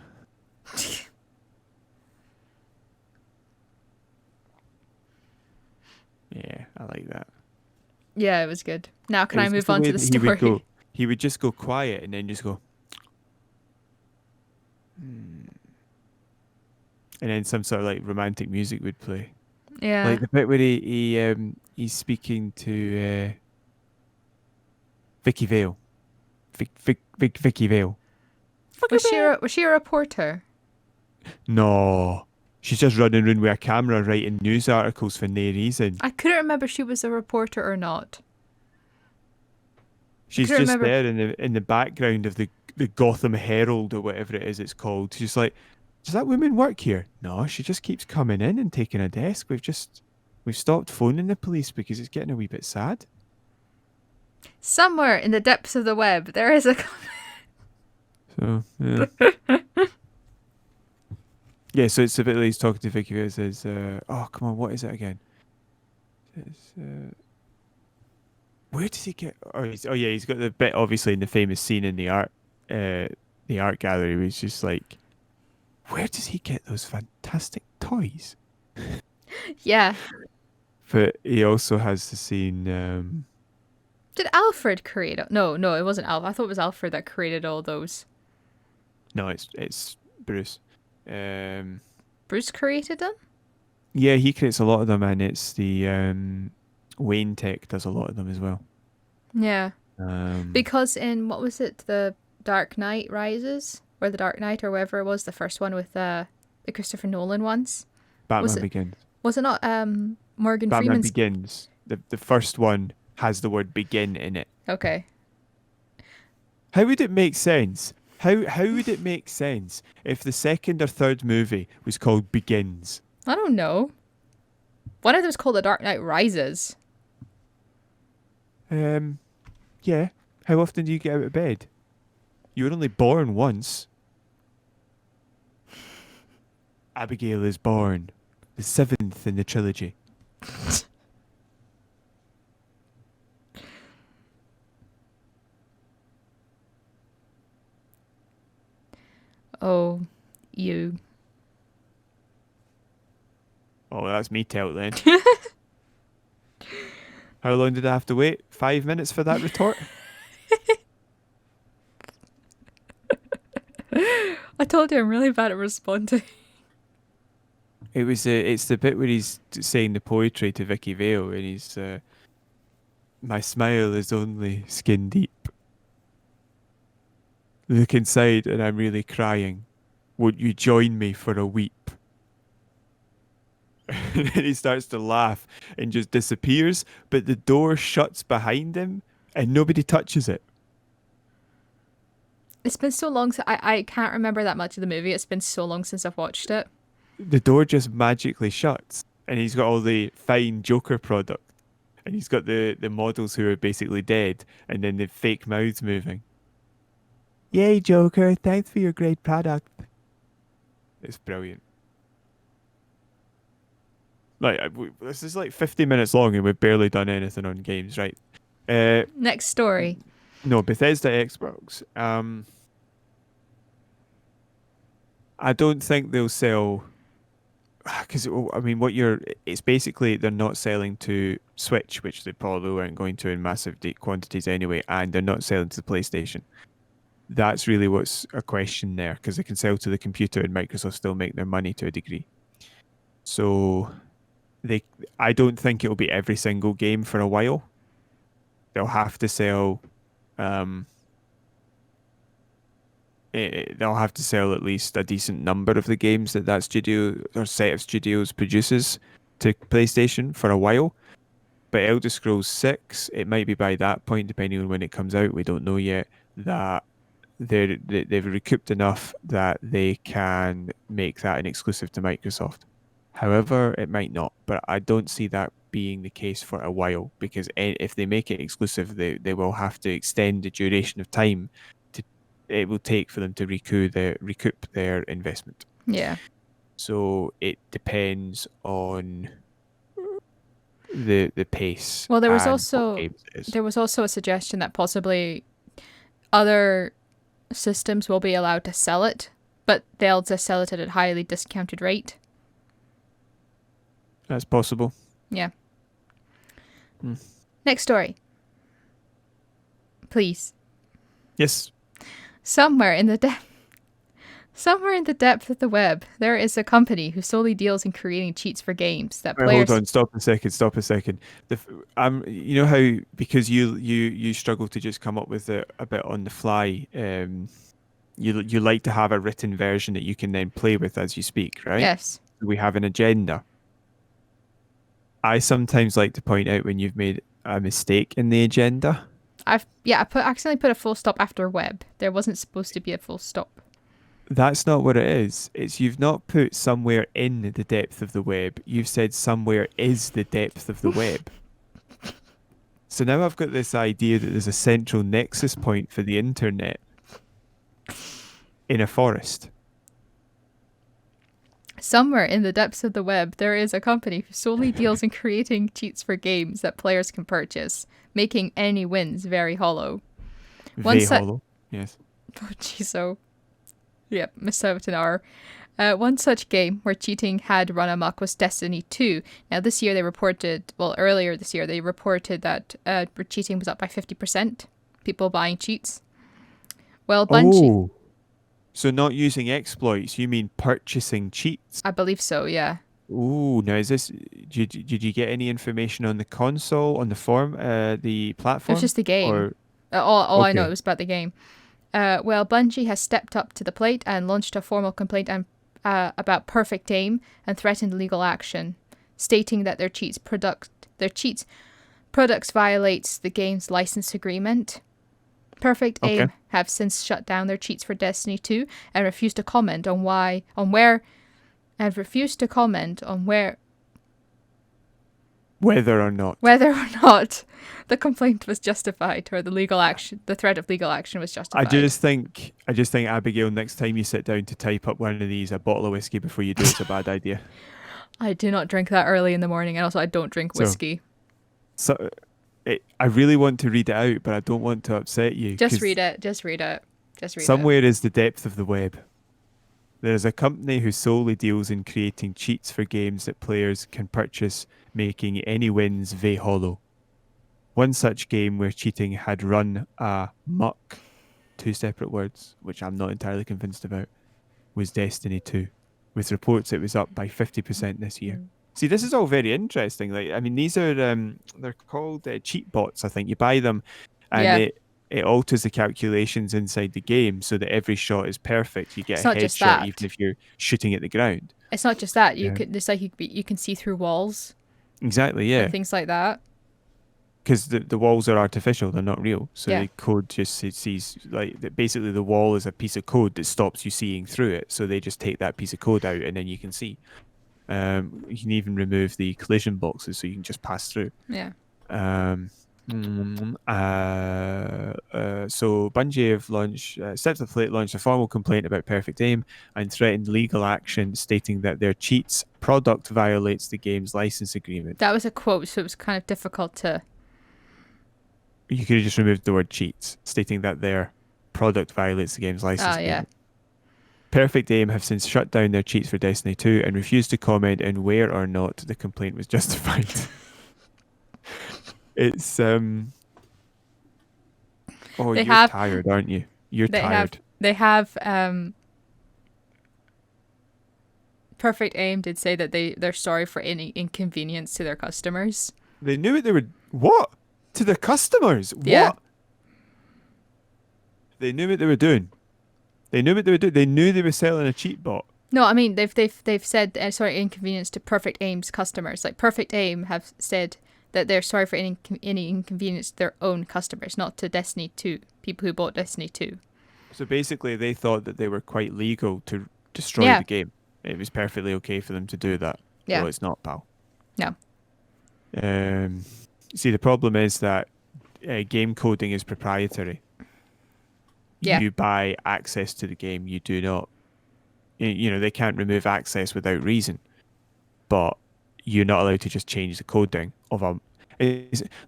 Yeah, I like that. Yeah, it was good. Now can It I was move just the on way to the that story? He would just go quiet and then just go. And then some sort of like romantic music would play. Yeah. Like the bit where he's speaking to Vicky Vale. Vicky Vale. Was she a reporter? No. She's just running around with a camera writing news articles for no reason. I couldn't remember if she was a reporter or not. She's couldn't just remember. there in the background of the Gotham Herald or whatever it is it's called. She's like, does that woman work here? No, she just keeps coming in and taking a desk. We've stopped phoning the police because it's getting a wee bit sad. Somewhere in the depths of the web, there is a. So yeah. Yeah, so it's a bit like he's talking to Vicky where it says, oh come on, what is it again? It's, where does he get he's got the bit obviously in the famous scene in the art gallery where he's just like, where does he get those fantastic toys? Yeah. But he also has the scene Did Alfred create it? No, it wasn't Alfred. I thought it was Alfred that created all those. no, it's Bruce. Bruce created them? Yeah, he creates a lot of them, and it's the Wayne Tech does a lot of them as well. Yeah. Um, Because in, what was it, the Dark Knight Rises? Or the Dark Knight, or whatever it was, the first one with the Christopher Nolan ones? Batman it- Begins. Was it not Morgan Batman Freeman's? Begins. The first one has the word begin in it. Okay. How would it make sense? How would it make sense if the second or third movie was called Begins? I don't know. One of them's called The Dark Knight Rises. Yeah. How often do you get out of bed? You were only born once. Abigail is born. The seventh in the trilogy. Oh, you. Oh, that's me tell then. How long did I have to wait? 5 minutes for that retort? I told you I'm really bad at responding. It's the bit where he's saying the poetry to Vicky Vale, and he's, my smile is only skin deep. Look inside, and I'm really crying. Won't you join me for a weep? And then he starts to laugh and just disappears, but the door shuts behind him, and nobody touches it. It's been so long, I can't remember that much of the movie. It's been so long since I've watched it. The door just magically shuts, and he's got all the fine Joker product. and he's got the models who are basically dead, and then the fake mouths moving. Yay, Joker! Thanks for your great product. It's brilliant. Like this is like 50 minutes long, and we've barely done anything on games, right? Next story. No, Bethesda Xbox. I don't think they'll sell because I mean, it's basically they're not selling to Switch, which they probably weren't going to in massive quantities anyway, and they're not selling to the PlayStation. That's really what's a question there, because they can sell to the computer and Microsoft still make their money to a degree. So I don't think it'll be every single game for a while. They'll have to sell, um, they'll have to sell at least a decent number of the games that studio or set of studios produces to PlayStation for a while. But Elder Scrolls 6, it might be by that point, depending on when it comes out, we don't know yet, that they've recouped enough that they can make that an exclusive to Microsoft. However, it might not, but I don't see that being the case for a while, because if they make it exclusive, they will have to extend the duration of time it will take for them to recoup their investment. Yeah. So it depends on the pace. Well, there was also a suggestion that possibly other systems will be allowed to sell it, but they'll just sell it at a highly discounted rate. That's possible. Yeah. Next story. Please. Yes. Somewhere in the depth of the web, there is a company who solely deals in creating cheats for games that players. Hold on, stop a second. You know how, because you struggle to just come up with it a bit on the fly. You like to have a written version that you can then play with as you speak, right? Yes. We have an agenda. I sometimes like to point out when you've made a mistake in the agenda. I accidentally put a full stop after web. There wasn't supposed to be a full stop. That's not what it is. It's you've not put somewhere in the depth of the web. You've said somewhere is the depth of the web. So now I've got this idea that there's a central nexus point for the internet in a forest. Somewhere in the depths of the web, there is a company who solely deals in creating cheats for games that players can purchase, making any wins very hollow. Hollow, yes. Oh, jeez, so... Yep, missed out an hour. One such game where cheating had run amok was Destiny 2. Now, earlier this year, they reported that cheating was up by 50%. People buying cheats. Well, Bungie... Oh, so not using exploits, you mean purchasing cheats? I believe so, yeah. Ooh, now is this... Did you get any information on the console, on the the platform? It was just the game. Or... All okay. I know was about the game. Well, Bungie has stepped up to the plate and launched a formal complaint about perfect aim and threatened legal action, stating that their products violates the game's license agreement. Perfect Aim have since shut down their cheats for Destiny 2 and refused to comment on whether or not the complaint was justified or the threat of legal action was justified. I just think Abigail, next time you sit down to type up one of these, a bottle of whiskey before you do it's a bad idea. I do not drink that early in the morning, and also I don't drink whiskey. I really want to read it out, but I don't want to upset you. Just read it. Somewhere is the depth of the web. There is a company who solely deals in creating cheats for games that players can purchase, making any wins very hollow. One such game where cheating had run amok, 2 separate words, which I'm not entirely convinced about, was Destiny 2, with reports it was up by 50% this year. See, this is all very interesting. Like, I mean, these are they're called cheat bots. I think you buy them, and it alters the calculations inside the game so that every shot is perfect. You get a headshot even if you're shooting at the ground. It's not just that. You can see through walls. Exactly. Yeah. Things like that. Because the walls are artificial; they're not real. So the code just sees basically the wall is a piece of code that stops you seeing through it. So they just take that piece of code out, and then you can see. You can even remove the collision boxes so you can just pass through. Yeah. So Bungie have set to plate launched a formal complaint about Perfect Aim and threatened legal action, stating that their cheats product violates the game's license agreement. That was a quote, so it was kind of difficult to. You could have just removed the word cheats, stating that their product violates the game's license Oh yeah. agreement. Perfect Aim have since shut down their cheats for Destiny 2 and refused to comment on where or not the complaint was justified. It's Oh, They you're have. tired, aren't you? You're They tired. have. They have. Perfect Aim did say that they're sorry for any inconvenience to their customers. They knew what they were. What? To the customers? Yeah. What? They knew what they were doing. They knew what they were doing. They knew they were selling a cheat bot. No, I mean they've said sorry inconvenience to Perfect Aim's customers. Like Perfect Aim have said that they're sorry for any inconvenience to their own customers, not to Destiny 2 people who bought Destiny 2. So basically, they thought that they were quite legal to destroy Yeah. the game. It was perfectly okay for them to do that. Yeah. Well, it's not, pal. No. See, the problem is that game coding is proprietary. Yeah. You buy access to the game. You do not. You know, they can't remove access without reason. But you're not allowed to just change the coding of a.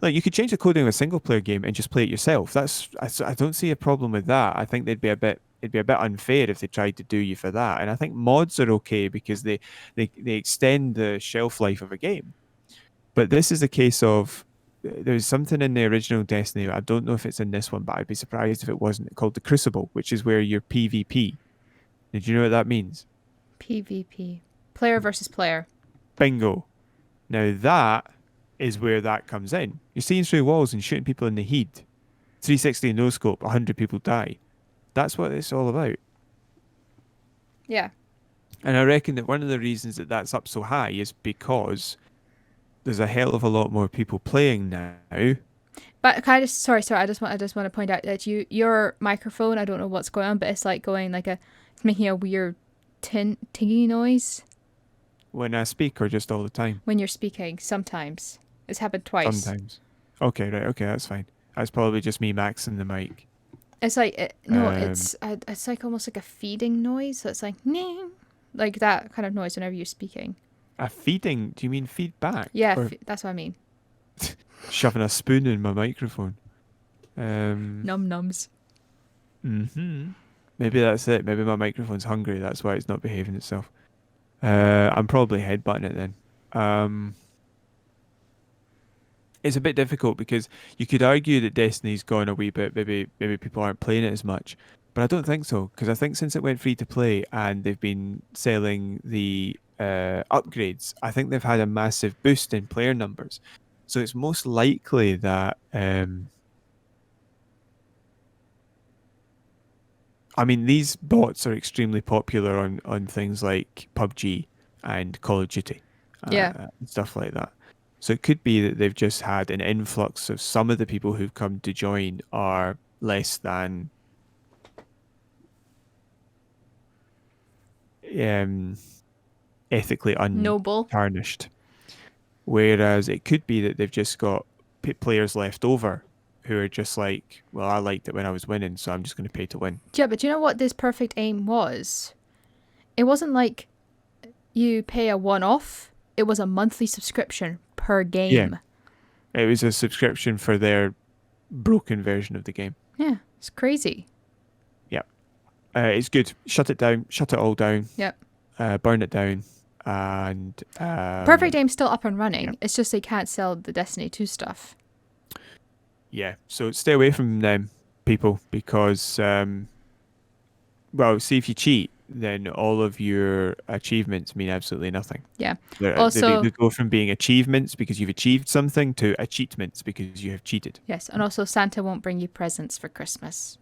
Like you could change the coding of a single player game and just play it yourself. I don't see a problem with that. I think it'd be a bit unfair if they tried to do you for that. And I think mods are okay because they extend the shelf life of a game. But this is a case of there's something in the original Destiny. I don't know if it's in this one, but I'd be surprised if it wasn't, called the Crucible, which is where you're PvP. Did you know what that means? PvP. Player versus player. Bingo. Now that is where that comes in. You're seeing through walls and shooting people in the head. 360 no scope, 100 people die. That's what it's all about. Yeah. And I reckon that one of the reasons that that's up so high is because there's a hell of a lot more people playing now. But can I just sorry, I just want to point out that your microphone, I don't know what's going on, but it's like going like it's making a weird tingy noise When I speak or just all the time? when you're speaking. Sometimes it's happened twice. Sometimes. Okay, right. Okay, that's fine. That's probably just me maxing the mic. It's like Um, it's like almost like a feeding noise. So it's like "Ning," like that kind of noise whenever you're speaking. A feeding? Do you mean feedback? Yeah, Or that's what I mean. shoving a spoon in my microphone? Num nums. Maybe that's it. Maybe my microphone's hungry. That's why it's not behaving itself. I'm probably headbutting it then. It's a bit difficult because you could argue that Destiny's gone a wee bit. Maybe people aren't playing it as much, but I don't think so because I think since it went free to play and they've been selling the upgrades, I think they've had a massive boost in player numbers. So it's most likely that I mean these bots are extremely popular on things like PUBG and Call of Duty, Yeah. and stuff like that. So it could be that they've just had an influx of some of the people who've come to join are less than ethically Noble. untarnished. Whereas it could be that they've just got players left over who are just like, well, I liked it when I was winning, so I'm just going to pay to win. Yeah, but do you know what this Perfect Aim was? It wasn't like you pay a one-off. It was a monthly subscription per game. Yeah. It was a subscription for their broken version of the game. Yeah, it's crazy. Yeah. It's good. Shut it down. Shut it all down. Yep. Burn it down. And Perfect Aim's still up and running. yeah. It's just they can't sell the Destiny 2 stuff. Yeah. So stay away from them, people, because well, see, if you cheat, then all of your achievements mean absolutely nothing. Yeah. Also, they go from being achievements because you've achieved something to achievements because you have cheated. Yes, and also Santa won't bring you presents for Christmas.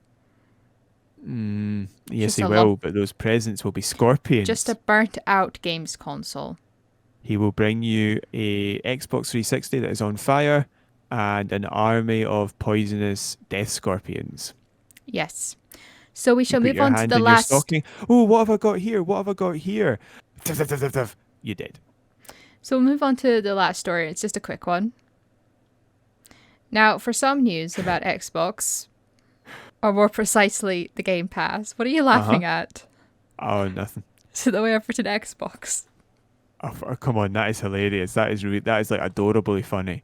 Yes, Just he a will, but those presents will be scorpions. Just a burnt out games console. He will bring you a Xbox 360 that is on fire and an army of poisonous death scorpions. Yes. So we shall Put move your on to hand the in your last. stocking. Oh, what have I got here? What have I got here? You did. So we'll move on to the last story. It's just a quick one. Now, for some news about Xbox, or more precisely, the Game Pass, what are you Uh-huh. laughing at? Oh, nothing. So the way over to the Xbox. Come on, that is hilarious. That is like adorably funny.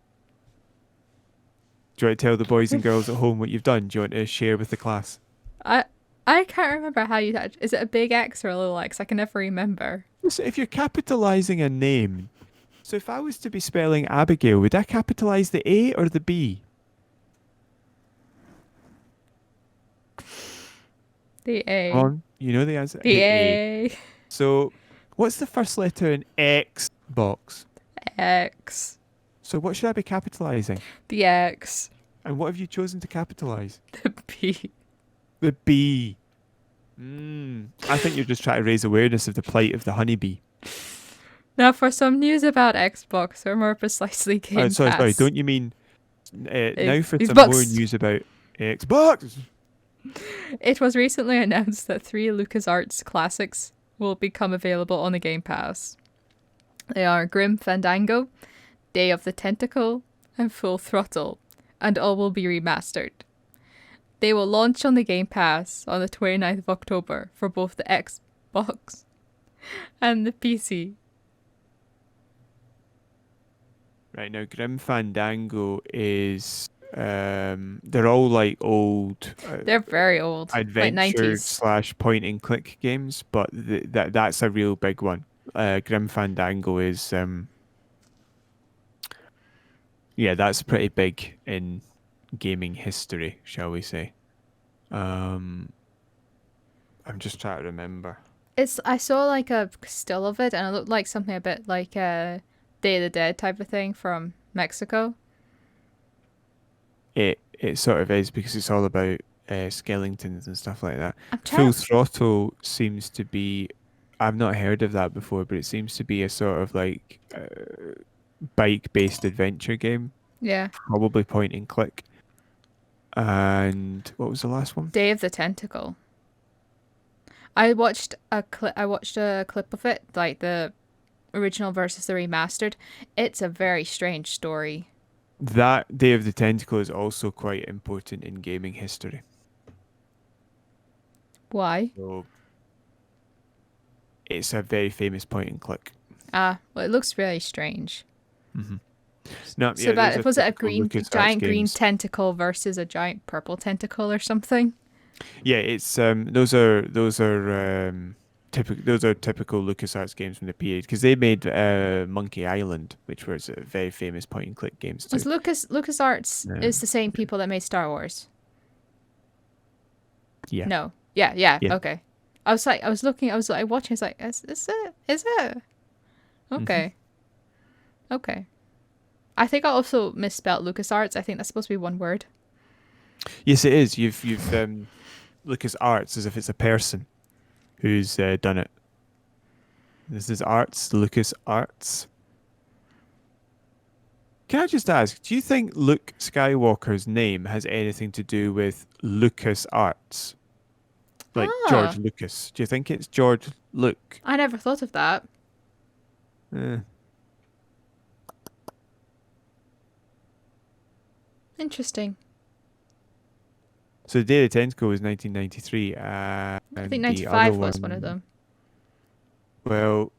Do you want to tell the boys and girls at home what you've done? Do you want to share with the class? I I can't remember how you touch. Is it a big X or a little X? I can never remember. So if you're capitalizing a name, so if I was to be spelling Abigail, would I capitalize the A or the B? The Come A. on, you know the answer. The The A. A. So what's the first letter in Xbox? X. So what should I be capitalizing? The X. And what have you chosen to capitalize? The B. The B. I think you're just trying to raise awareness of the plight of the honeybee. Now for some news about Xbox, or more precisely Game Sorry, Pass. don't you mean now for some more Xbox. news about Xbox? It was recently announced that 3 LucasArts classics will become available on the Game Pass. They are Grim Fandango, Day of the Tentacle, and Full Throttle, and all will be remastered. They will launch on the Game Pass on the 29th of October for both the Xbox and the PC. Right now, Grim Fandango is they're all like old They're very old, like adventure 90s. slash point and click games, but that's a real big one. Grim Fandango is yeah, that's pretty big in gaming history, shall we say. I'm just trying to remember. I saw like a still of it, and it looked like something a bit like a Day of the Dead type of thing from Mexico. It sort of is because it's all about skeletons and stuff like that. I'm Full trying. Throttle seems to be. I've not heard of that before, but it seems to be a sort of like bike-based adventure game, Yeah, probably point and click. And what was the last one? Day of the Tentacle. I watched a clip. I watched a clip of it, like the original versus the remastered. It's a very strange story. That Day of the Tentacle is also quite important in gaming history. Why? So it's a very famous point and click. Ah, well, it looks really strange. Mm-hmm. No, So yeah, those that are was it a typical green LucasArts giant green games. tentacle versus a giant purple tentacle or something? Yeah, it's those are typical LucasArts games from the period because they made Monkey Island, which was a very famous point and click games Was too. LucasArts is Um, the same people that made Star Wars? yeah, No. Yeah. yeah. Okay. I was looking. I was like watching. It's like, is it? Is it? Hmm. Okay. Okay. I think I also misspelled LucasArts. I think that's supposed to be one word. Yes, it is. You've LucasArts as if it's a person who's done it. This is Arts, LucasArts. Can I just ask, do you think Luke Skywalker's name has anything to do with LucasArts? Like George Ah, Lucas. Do you think it's George Luke? I never thought of that. Eh. Interesting. So the Day of the Tentacle was 1993, I think and the other 95 was one of one, them. well,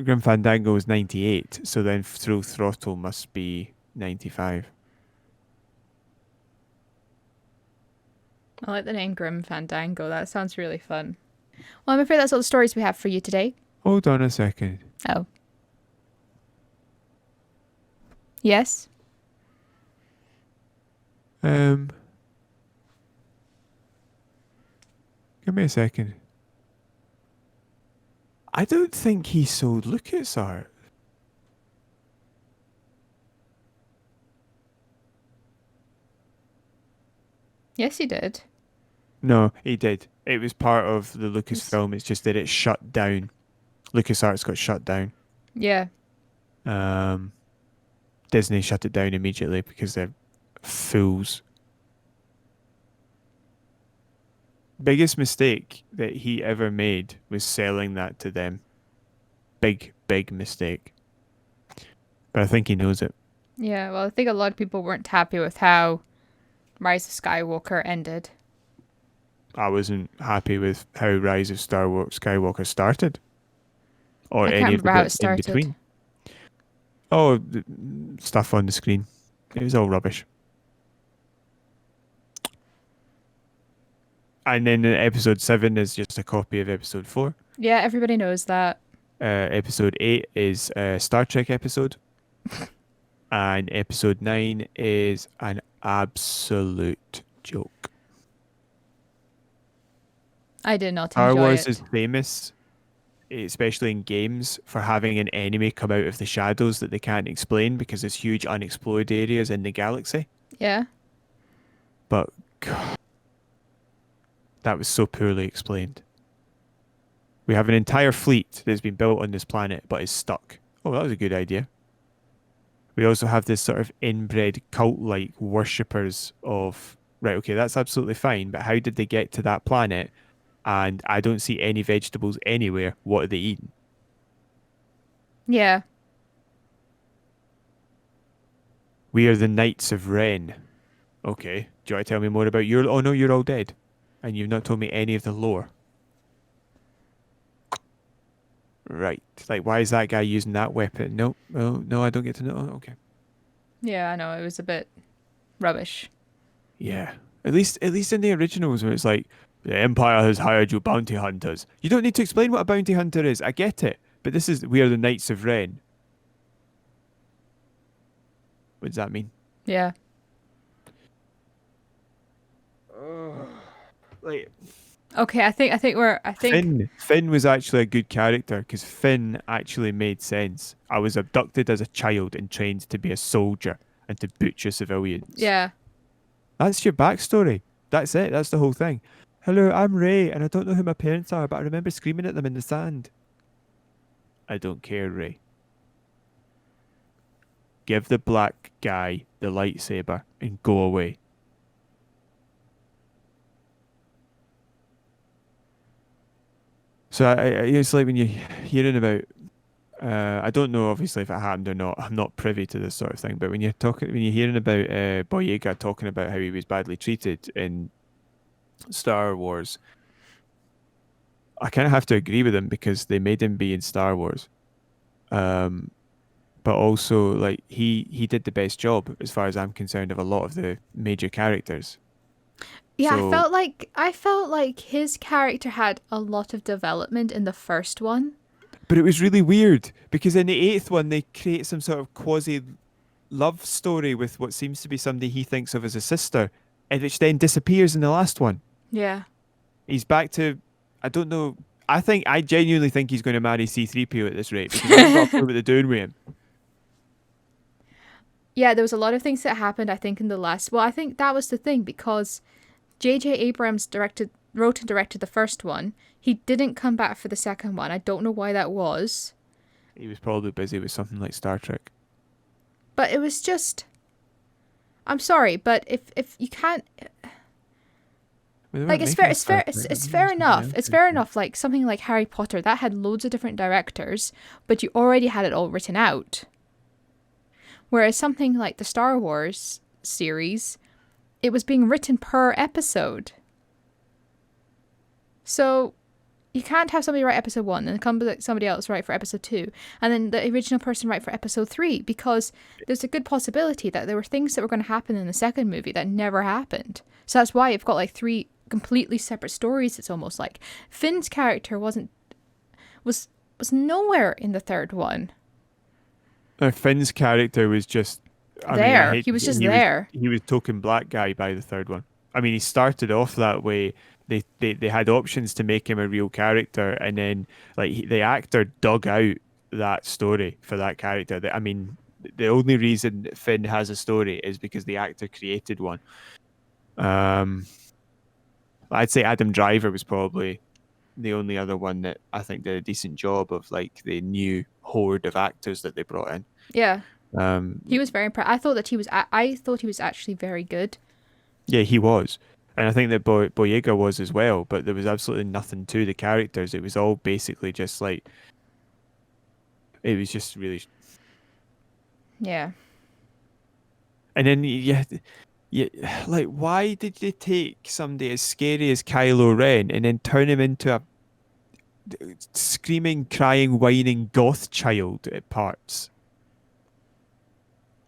Grim Fandango was 98, so then Full Throttle must be 95. I like the name Grim Fandango. That sounds really fun. Well, I'm afraid that's all the stories we have for you today. Hold on a second. Oh. Yes? Um, Give me a second. I don't think he sold LucasArts. Yes, you did. No, he did. It was part of the Yes. Lucasfilm. It's just that it shut down. LucasArts got shut down. Yeah. Um, Disney shut it down immediately because they're fools. Biggest mistake that he ever made was selling that to them. Big mistake. But I think he knows it. Yeah, well, I think a lot of people weren't happy with how Rise of Skywalker ended. I wasn't happy with how Rise of Skywalker started, or I can't any of the remember how it bits in started. between. Oh, stuff on the screen. It was all rubbish. And then episode 7 is just a copy of episode 4. Yeah, everybody knows that. Episode 8 is a Star Trek episode. And episode 9 is an absolute joke. I did not Star enjoy Wars is it. famous, especially in games, for having an enemy come out of the shadows that they can't explain because there's huge unexplored areas in the galaxy. Yeah. But God, that was so poorly explained. We have an entire fleet that's been built on this planet but is stuck. Oh, that was a good idea. We also have this sort of inbred cult-like worshippers of, right, okay, that's absolutely fine, but how did they get to that planet? And I don't see any vegetables anywhere. What are they eating? Yeah. We are the Knights of Ren. Okay, do you want to tell me more about your... Oh no, you're all dead. And you've not told me any of the lore. Right. Like, why is that guy using that weapon? No, oh, no, I don't get to know. Oh, okay. Yeah, I know. It was a bit rubbish. Yeah. At least in the originals where it's like, the Empire has hired you bounty hunters. You don't need to explain what a bounty hunter is. I get it. But this is, we are the Knights of Ren. What does that mean? Yeah. Like, Okay, I think Finn was actually a good character because Finn actually made sense. I was abducted as a child and trained to be a soldier and to butcher civilians. yeah. That's your backstory. That's it. That's the whole thing. Hello, I'm Ray, and I don't know who my parents are, but I remember screaming at them in the sand. I don't care, Ray. Give the black guy the lightsaber and go away. So it's like when you're hearing about, I don't know obviously if it happened or not. I'm not privy to this sort of thing. But when you're hearing about Boyega talking about how he was badly treated in Star Wars, I kind of have to agree with him because they made him be in Star Wars. Um, but also like he did the best job as far as I'm concerned of a lot of the major characters. Yeah, So, I felt like his character had a lot of development in the first one. but it was really weird because in the eighth one they create some sort of quasi love story with what seems to be somebody he thinks of as a sister, and which then disappears in the last one. Yeah. He's back to, I don't know. I genuinely think he's going to marry C3PO at this rate because I haven't got a clue what they're doing with him. Yeah, there was a lot of things that happened, I think, in the last. Well, I think that was the thing because J.J. Abrams wrote and directed the first one. He didn't come back for the second one. I don't know why that was. He was probably busy with something like Star Trek. But it was just. I'm sorry, but if you can't. Well, they Like, weren't it's making fair, a it's Star fair, Trek. it's They were fair making enough. something It's else, I fair think. enough, like something like Harry Potter, that had loads of different directors, but you already had it all written out. Whereas something like the Star Wars series, it was being written per episode. So you can't have somebody write episode 1 and somebody else write for episode 2 and then the original person write for episode 3 because there's a good possibility that there were things that were going to happen in the second movie that never happened. So that's why you've got like 3 completely separate stories. It's almost like Finn's character was nowhere in the third one. Finn's character was just, I mean, I There. hate He was just he was there. he was token black guy by the third one. I mean, he started off that way. They had options to make him a real character, and then like the actor dug out that story for that character. I mean, the only reason that Finn has a story is because the actor created one. Um, I'd say Adam Driver was probably the only other one that I think did a decent job of like the new horde of actors that they brought in. Yeah. Um, He was very I thought that he was I thought he was actually very good. yeah, he was. And I think that Boyega was as well, but there was absolutely nothing to the characters. It was all basically just like, it was just really, Yeah. And then like, why did they take somebody as scary as Kylo Ren and then turn him into a screaming, crying, whining goth child at parts?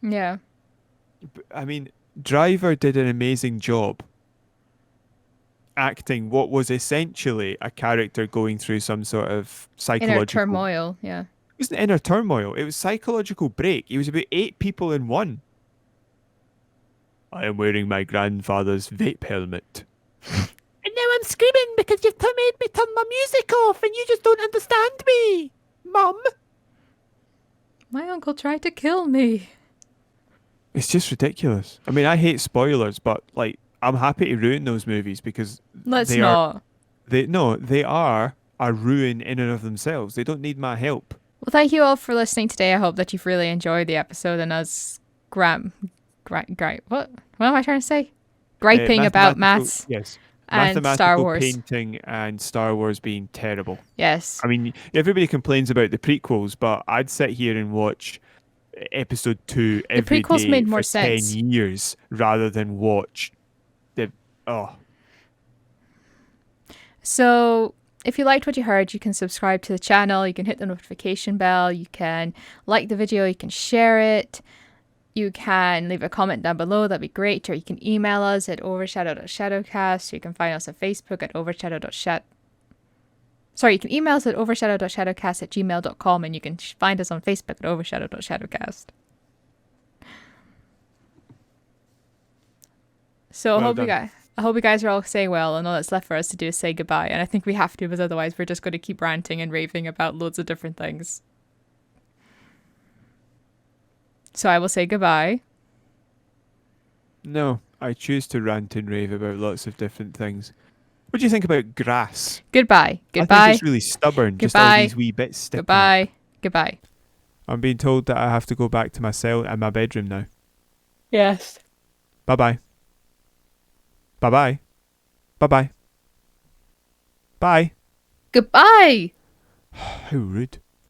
Yeah. I mean, Driver did an amazing job acting what was essentially a character going through some sort of Inner psychological. turmoil. Yeah. It wasn't inner turmoil. It was psychological break. He was about 8 people in one. I am wearing my grandfather's vape helmet. And now I'm screaming because you've made me turn my music off and you just don't understand me, Mum. My uncle tried to kill me. It's just ridiculous. I mean, I hate spoilers, but like, I'm happy to ruin those movies because Let's they not. they are a ruin in and of themselves. They don't need my help. Well, thank you all for listening today. I hope that you've really enjoyed the episode and us what am I trying to say? Griping about maths Yes. and Mathematical Star Wars. painting and Star Wars being terrible. Yes. I mean, everybody complains about the prequels, but I'd sit here and watch episode 2 every prequels day made more for sense. 10 years rather than watch the So if you liked what you heard, you can subscribe to the channel, you can hit the notification bell, you can like the video, you can share it, you can leave a comment down below, that'd be great, or you can email us at overshadow.shadowcast, or you can find us on Facebook at overshadow.shad. Sorry, you can email us at overshadow.shadowcast@gmail.com, and you can find us on Facebook at overshadow.shadowcast. So Well I hope you guys are all staying well, and all that's left for us to do is say goodbye. And I think we have to, because otherwise we're just going to keep ranting and raving about loads of different things. So I will say goodbye. No, I choose to rant and rave about lots of different things. What do you think about grass? Goodbye. I Goodbye. think it's really stubborn, just all Goodbye. these wee bits sticking up. Goodbye. Goodbye. I'm being told that I have to go back to my cell and my bedroom now. Yes. Bye-bye. Bye-bye. Bye-bye. Bye. Goodbye. How rude.